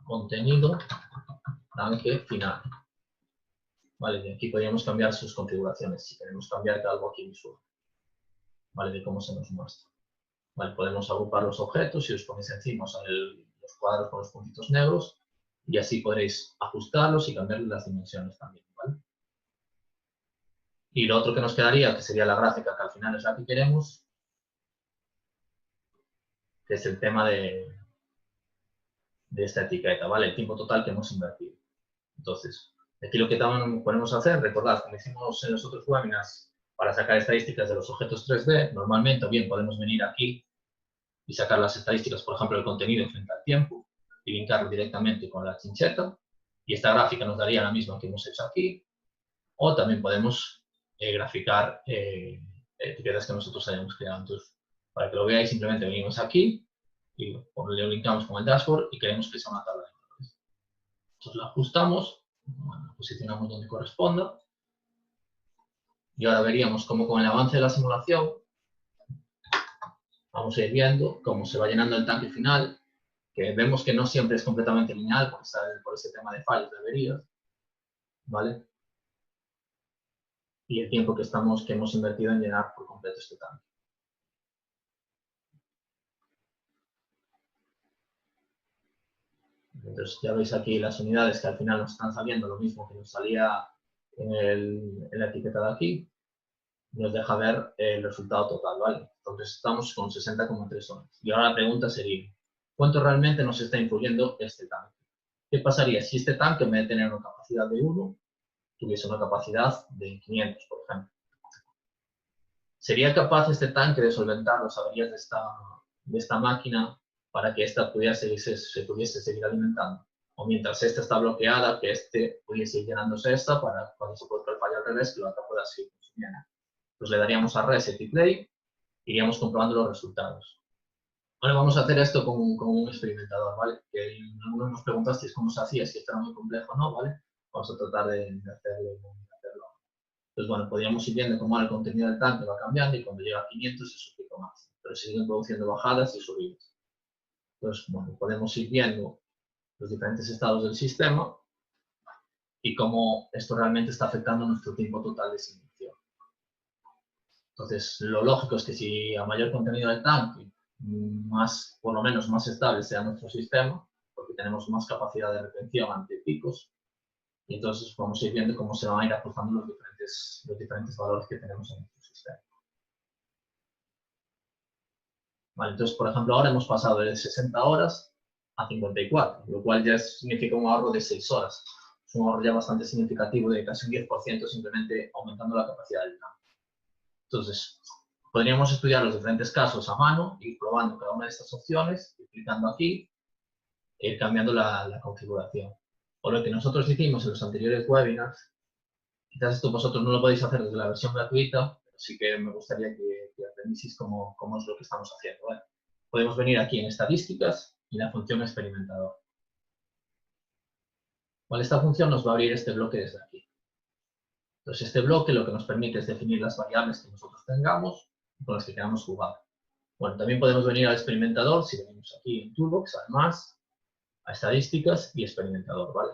contenido tanque final. Vale, y aquí podríamos cambiar sus configuraciones, si queremos cambiar algo aquí visual, vale, de cómo se nos muestra. Vale, podemos agrupar los objetos, si os ponéis encima los cuadros con los puntitos negros, y así podréis ajustarlos y cambiarles las dimensiones también, ¿vale? Y lo otro que nos quedaría, que sería la gráfica, que al final es la que queremos, que es el tema de esta etiqueta, ¿vale? El tiempo total que hemos invertido. Entonces, aquí lo que también podemos hacer, recordad, como hicimos en los otros webinars, para sacar estadísticas de los objetos 3D, normalmente, o bien podemos venir aquí y sacar las estadísticas, por ejemplo, del contenido frente al tiempo, y linkarlo directamente con la chincheta, y esta gráfica nos daría la misma que hemos hecho aquí, o también podemos graficar etiquetas que nosotros hayamos creado. Entonces, para que lo veáis, simplemente venimos aquí, y lo linkamos con el dashboard, y queremos que sea una tabla de colores. Entonces la ajustamos, bueno, posicionamos donde corresponda, y ahora veríamos cómo con el avance de la simulación vamos a ir viendo cómo se va llenando el tanque final, que vemos que no siempre es completamente lineal por ese tema de fallos, de averías, ¿vale? Y el tiempo que hemos invertido en llenar por completo este tanque. Entonces ya veis aquí las unidades que al final nos están saliendo lo mismo que nos salía en la etiqueta de aquí. Nos deja ver el resultado total, ¿vale? Entonces estamos con 60,3 horas. Y ahora la pregunta sería, ¿cuánto realmente nos está influyendo este tanque? ¿Qué pasaría si este tanque, en vez de tener una capacidad de 1, tuviese una capacidad de 500, por ejemplo? ¿Sería capaz este tanque de solventar las averías de esta máquina para que ésta se pudiese seguir alimentando? O mientras esta está bloqueada, que este pudiese ir llenándose esta para cuando se produzca el fallo al revés, que la otra pueda seguir consumiendo. Pues le daríamos a Reset y Play, iríamos comprobando los resultados. Ahora vamos a hacer esto con un experimentador, ¿vale? Que algunos nos preguntasteis cómo se hacía, si esto era muy complejo o no, ¿vale? Vamos a tratar de hacerlo. Entonces, bueno, podríamos ir viendo cómo el contenido del tanque va cambiando y cuando llega a 500 se suplica más. Pero se siguen produciendo bajadas y subidas. Entonces, bueno, podemos ir viendo los diferentes estados del sistema y cómo esto realmente está afectando nuestro tiempo total de simulación. Entonces, lo lógico es que si a mayor contenido del tanque, por lo menos más estable sea nuestro sistema, porque tenemos más capacidad de retención ante picos, y entonces vamos a ir viendo cómo se van a ir ajustando los diferentes valores que tenemos en nuestro sistema. Vale, entonces, por ejemplo, ahora hemos pasado de 60 horas a 54, lo cual ya significa un ahorro de 6 horas. Es un ahorro ya bastante significativo de casi un 10% simplemente aumentando la capacidad del tanque. Entonces, podríamos estudiar los diferentes casos a mano, ir probando cada una de estas opciones, ir clicando aquí, e ir cambiando la configuración. O lo que nosotros hicimos en los anteriores webinars, quizás esto vosotros no lo podéis hacer desde la versión gratuita, pero sí que me gustaría que aprendieseis cómo es lo que estamos haciendo, ¿vale? Podemos venir aquí en estadísticas y la función experimentador. ¿Vale? Esta función nos va a abrir este bloque desde aquí. Entonces, este bloque lo que nos permite es definir las variables que nosotros tengamos y con las que queramos jugar. Bueno, también podemos venir al experimentador, si venimos aquí en Toolbox, además, a estadísticas y experimentador, ¿vale?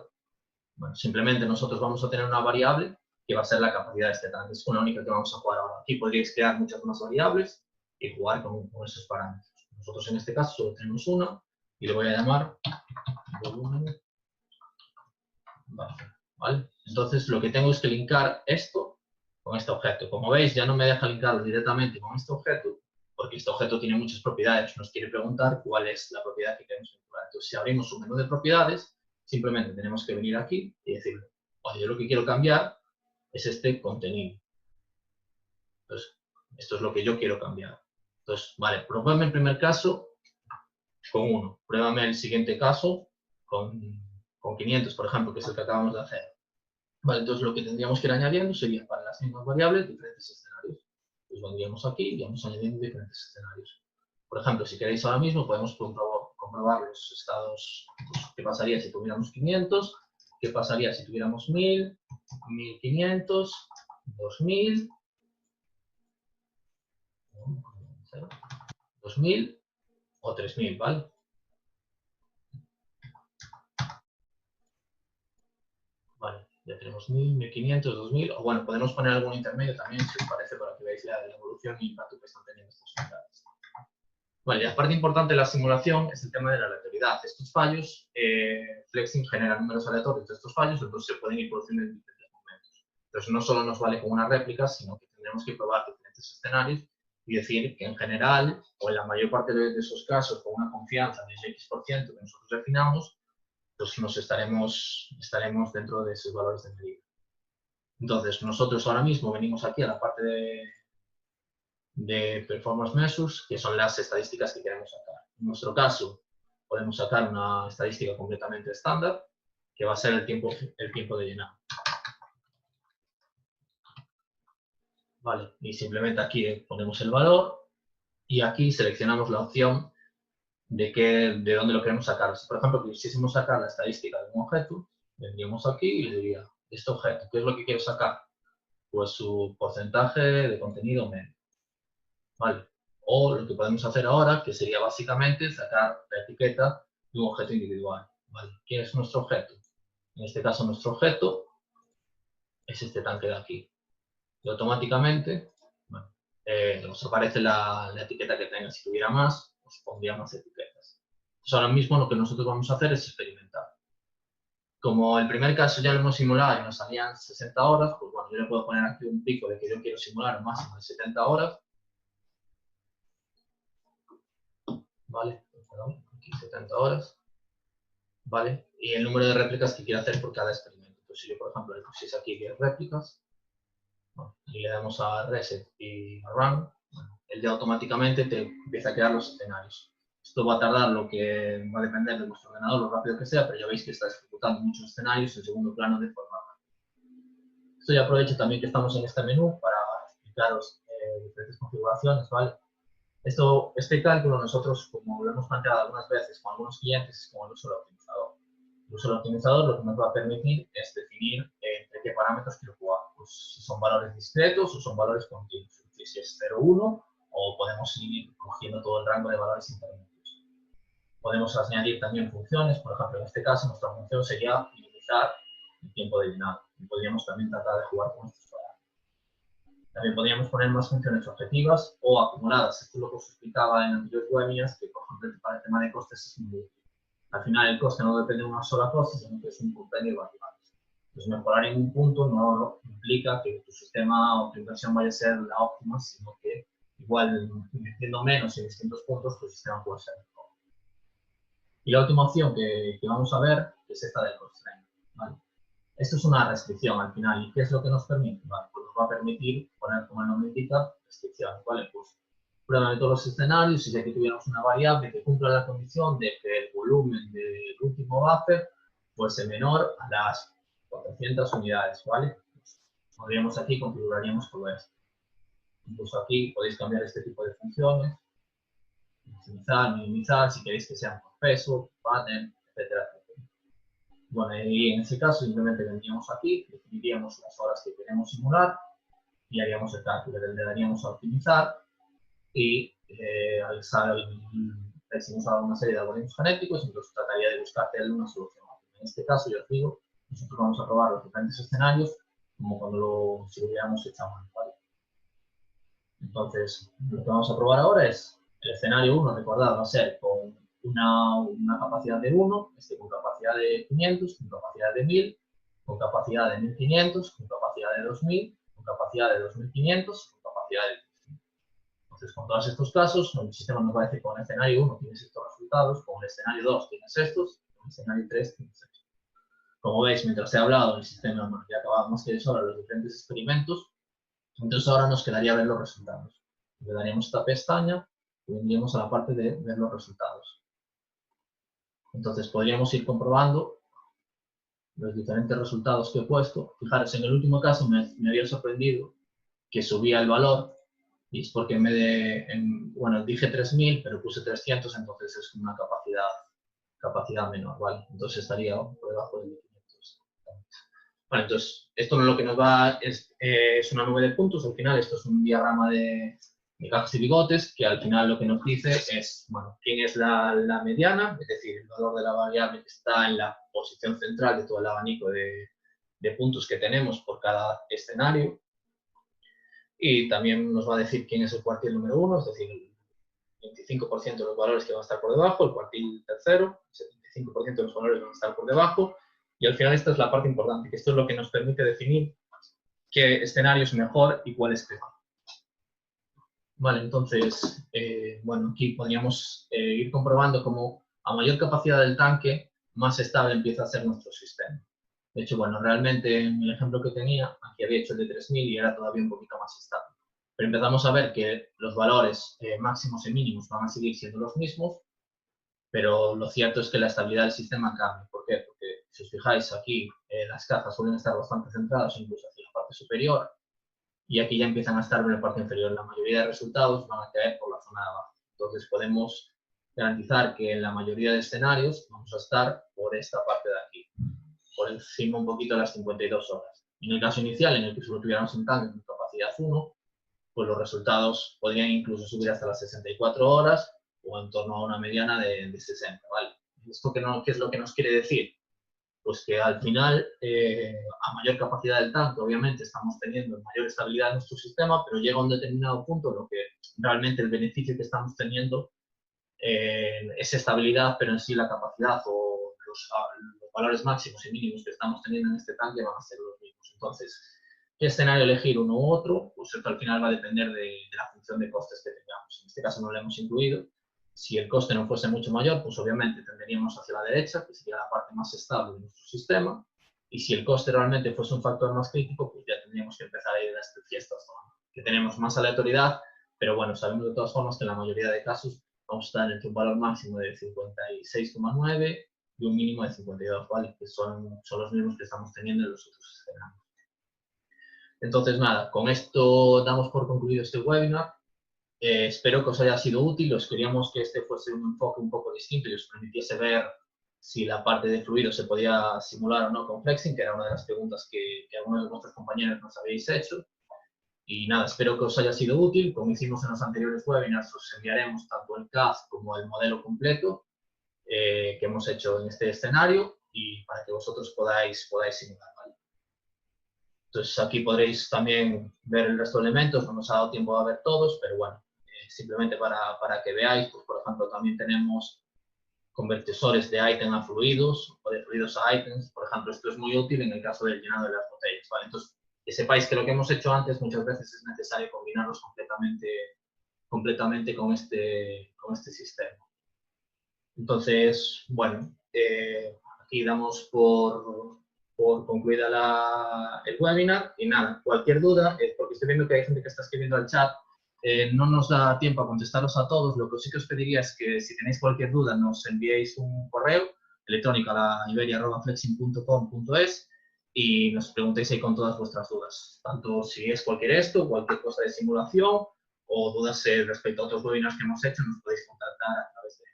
Bueno, simplemente nosotros vamos a tener una variable que va a ser la capacidad de este tanque. Es una única que vamos a jugar ahora. Aquí podríais crear muchas más variables y jugar con esos parámetros. Nosotros en este caso solo tenemos una y le voy a llamar volumen buffer, ¿vale? Entonces lo que tengo es que linkar esto con este objeto. Como veis, ya no me deja linkarlo directamente con este objeto, porque este objeto tiene muchas propiedades. Nos quiere preguntar cuál es la propiedad que queremos vincular. Entonces, si abrimos un menú de propiedades, simplemente tenemos que venir aquí y decir, oye, yo lo que quiero cambiar es este contenido. Entonces, esto es lo que yo quiero cambiar. Entonces, vale, pruébame el primer caso con 1. Pruébame el siguiente caso con 500, por ejemplo, que es el que acabamos de hacer. Vale, entonces lo que tendríamos que ir añadiendo sería para las mismas variables diferentes escenarios. Pues vendríamos aquí y vamos añadiendo diferentes escenarios. Por ejemplo, si queréis ahora mismo podemos comprobar los estados, pues, qué pasaría si tuviéramos 500, qué pasaría si tuviéramos 1000, 1500, 2000, 2000 o 3000, ¿vale? Vale, ya tenemos 1000, 1500, 2000, o bueno, podemos poner algún intermedio también, si os parece, para que veáis la evolución y el impacto que están teniendo estas unidades. Vale, y la parte importante de la simulación es el tema de la aleatoriedad. Estos fallos, Flexing genera números aleatorios de estos fallos, entonces se pueden ir produciendo en diferentes momentos. Entonces no solo nos vale con una réplica, sino que tendremos que probar diferentes escenarios y decir que en general, o en la mayor parte de esos casos, con una confianza del X% que nosotros definamos, pues nos estaremos dentro de esos valores de medida. Entonces, nosotros ahora mismo venimos aquí a la parte de Performance Measures, que son las estadísticas que queremos sacar. En nuestro caso, podemos sacar una estadística completamente estándar, que va a ser el tiempo de llenado. Vale, y simplemente aquí ponemos el valor y aquí seleccionamos la opción de dónde lo queremos sacar. Si, por ejemplo, quisiésemos sacar la estadística de un objeto, vendríamos aquí y le diría, este objeto, ¿qué es lo que quiero sacar? Pues su porcentaje de contenido medio. ¿Vale? O lo que podemos hacer ahora, que sería básicamente sacar la etiqueta de un objeto individual. ¿Vale? ¿Quién es nuestro objeto? En este caso, nuestro objeto es este tanque de aquí. Y automáticamente, bueno, nos aparece la etiqueta que tenga. Si tuviera más, pues pondría más etiquetas. Entonces, ahora mismo lo que nosotros vamos a hacer es experimentar. Como el primer caso ya lo hemos simulado y nos salían 60 horas, pues bueno, yo le puedo poner aquí un pico de que yo quiero simular un máximo de 70 horas. ¿Vale? Perdón, aquí 70 horas. ¿Vale? Y el número de réplicas que quiero hacer por cada experimento. Pues si yo, por ejemplo, le pusiese aquí 10 réplicas, bueno, y le damos a Reset y a Run, bueno, él ya automáticamente te empieza a crear los escenarios. Esto va a tardar lo que va a depender de vuestro ordenador, lo rápido que sea, pero ya veis que está ejecutando muchos escenarios en segundo plano de forma rápida. Esto ya aprovecho también que estamos en este menú para explicaros diferentes configuraciones, ¿vale? Este cálculo nosotros, como lo hemos planteado algunas veces con algunos clientes, es como el uso del optimizador. El uso del optimizador lo que nos va a permitir es definir entre qué parámetros quiero jugar. Pues si son valores discretos o son valores continuos. Es decir, si es 0, 1 o podemos ir cogiendo todo el rango de valores intermedios. Podemos añadir también funciones. Por ejemplo, en este caso nuestra función sería minimizar el tiempo de llenado. Y podríamos también tratar de jugar con estos parámetros. También podríamos poner más funciones objetivas o acumuladas. Esto es lo que os explicaba en anteriores webinars, que por ejemplo para el tema de costes es muy útil. Al final el coste no depende de una sola cosa, sino que es un compendio de variables. Entonces mejorar en un punto no implica que tu sistema o tu inversión vaya a ser la óptima, sino que igual invirtiendo menos en distintos puntos tu sistema puede ser mejor. Y la última opción que vamos a ver es esta del constraint. ¿Vale? Esto es una restricción al final. ¿Y qué es lo que nos permite? Vale, pues nos va a permitir poner, como el nombre indica, restricciones. ¿Vale? Pues prueba de todos los escenarios y si aquí tuviéramos una variable que cumpla la condición de que el volumen del último buffer fuese menor a las 400 unidades. ¿Vale? Pues pondríamos aquí, configuraríamos todo esto. Incluso aquí podéis cambiar este tipo de funciones. Maximizar, minimizar, si queréis que sean por peso, pattern, etcétera, etcétera. Bueno, y en ese caso simplemente vendríamos aquí, definiríamos las horas que queremos simular y haríamos el cálculo, le daríamos a optimizar y al hemos dado una serie de algoritmos genéticos, entonces trataría de buscarte una solución. En este caso, yo os digo, nosotros vamos a probar los diferentes escenarios como cuando si lo hubiéramos hecho a mano, ¿vale? Entonces, lo que vamos a probar ahora es el escenario 1, recordad, va a ser con una capacidad de 1, con capacidad de 500, con capacidad de 1000, con capacidad de 1500, con capacidad de 2000, con capacidad de 2500, con capacidad de 1000. Entonces, con todos estos casos, el sistema nos va a decir que con el escenario 1 tienes estos resultados, con el escenario 2 tienes estos, con el escenario 3 tienes estos. Como veis, mientras he hablado, el sistema, bueno, ya acabamos de sobra los diferentes experimentos. Entonces ahora nos quedaría ver los resultados. Le daríamos esta pestaña y vendríamos a la parte de ver los resultados. Entonces podríamos ir comprobando los diferentes resultados que he puesto. Fijaros, en el último caso me había sorprendido que subía el valor, y es porque en vez de, bueno, dije 3000, pero puse 300, entonces es una capacidad menor, ¿vale? Entonces estaría por debajo de 500. Bueno, entonces, esto lo que nos va es una nube de puntos. Al final, esto es un diagrama de cajas y bigotes, que al final lo que nos dice es, bueno, quién es la mediana, es decir, el valor de la variable que está en la posición central de todo el abanico de puntos que tenemos por cada escenario. Y también nos va a decir quién es el cuartil número 1, es decir, el 25% de los valores que van a estar por debajo, el cuartil tercero, el 75% de los valores van a estar por debajo. Y al final esta es la parte importante, que esto es lo que nos permite definir qué escenario es mejor y cuál es peor. Vale, entonces, bueno, aquí podríamos ir comprobando cómo a mayor capacidad del tanque, más estable empieza a ser nuestro sistema. De hecho, bueno, realmente en el ejemplo que tenía, aquí había hecho el de 3000 y era todavía un poquito más estable. Pero empezamos a ver que los valores máximos y mínimos van a seguir siendo los mismos, pero lo cierto es que la estabilidad del sistema cambia. ¿Por qué? Porque si os fijáis aquí, las cajas suelen estar bastante centradas incluso hacia la parte superior, y aquí ya empiezan a estar en la parte inferior. La mayoría de resultados van a caer por la zona de abajo. Entonces podemos garantizar que en la mayoría de escenarios vamos a estar por esta parte de aquí, por encima un poquito de las 52 horas. En el caso inicial, en el que solo tuviéramos un tanque con capacidad 1, pues los resultados podrían incluso subir hasta las 64 horas o en torno a una mediana de 60, ¿vale? ¿Esto qué es lo que nos quiere decir? Pues que al final, a mayor capacidad del tanque, obviamente estamos teniendo mayor estabilidad en nuestro sistema, pero llega a un determinado punto lo que realmente el beneficio que estamos teniendo es estabilidad, pero en sí la capacidad o los valores máximos y mínimos que estamos teniendo en este tanque van a ser los mismos. Entonces, ¿qué escenario elegir uno u otro? Pues esto al final va a depender de la función de costes que tengamos. En este caso no lo hemos incluido. Si el coste no fuese mucho mayor, pues obviamente tenderíamos hacia la derecha, que sería la parte más estable de nuestro sistema. Y si el coste realmente fuese un factor más crítico, pues ya tendríamos que empezar a ir a esta zona, que tenemos más aleatoriedad, pero bueno, sabemos de todas formas que en la mayoría de casos vamos a estar entre un valor máximo de 56,9 y un mínimo de 52, ¿vale? Que son los mismos que estamos teniendo en los otros escenarios. Entonces, nada, con esto damos por concluido este webinar. Espero que os haya sido útil. Os queríamos que este fuese un enfoque un poco distinto y os permitiese ver si la parte de fluido se podía simular o no con Flexing, que era una de las preguntas que algunos de vuestros compañeros nos habéis hecho. Y nada, espero que os haya sido útil. Como hicimos en los anteriores webinars, os enviaremos tanto el CAD como el modelo completo que hemos hecho en este escenario y para que vosotros podáis simular, ¿vale? Entonces aquí podréis también ver el resto de elementos. No nos ha dado tiempo a ver todos, pero bueno, simplemente para que veáis, pues por ejemplo también tenemos convertidores de ítem a fluidos o de fluidos a ítems. Por ejemplo, esto es muy útil en el caso del llenado de las botellas, ¿vale? Entonces, que sepáis que lo que hemos hecho antes muchas veces es necesario combinarlos completamente con este sistema. Entonces, bueno, aquí damos por concluida el webinar y nada, cualquier duda, porque estoy viendo que hay gente que está escribiendo al chat, no nos da tiempo a contestaros a todos. Lo que sí que os pediría es que si tenéis cualquier duda nos enviéis un correo electrónico a la iberia@flexing.com.es y nos preguntéis ahí con todas vuestras dudas, tanto si es cualquier cosa de simulación o dudas respecto a otros webinars que hemos hecho, nos podéis contactar a través de.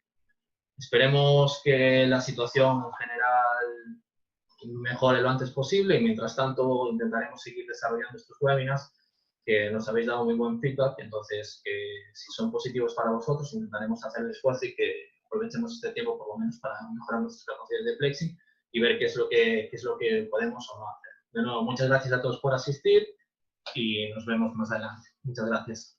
Esperemos que la situación en general mejore lo antes posible y mientras tanto intentaremos seguir desarrollando estos webinars que nos habéis dado muy buen feedback. Entonces, si son positivos para vosotros, intentaremos hacer el esfuerzo y que aprovechemos este tiempo por lo menos para mejorar nuestras capacidades de flexing y ver qué es lo que podemos o no hacer. De nuevo, muchas gracias a todos por asistir y nos vemos más adelante. Muchas gracias.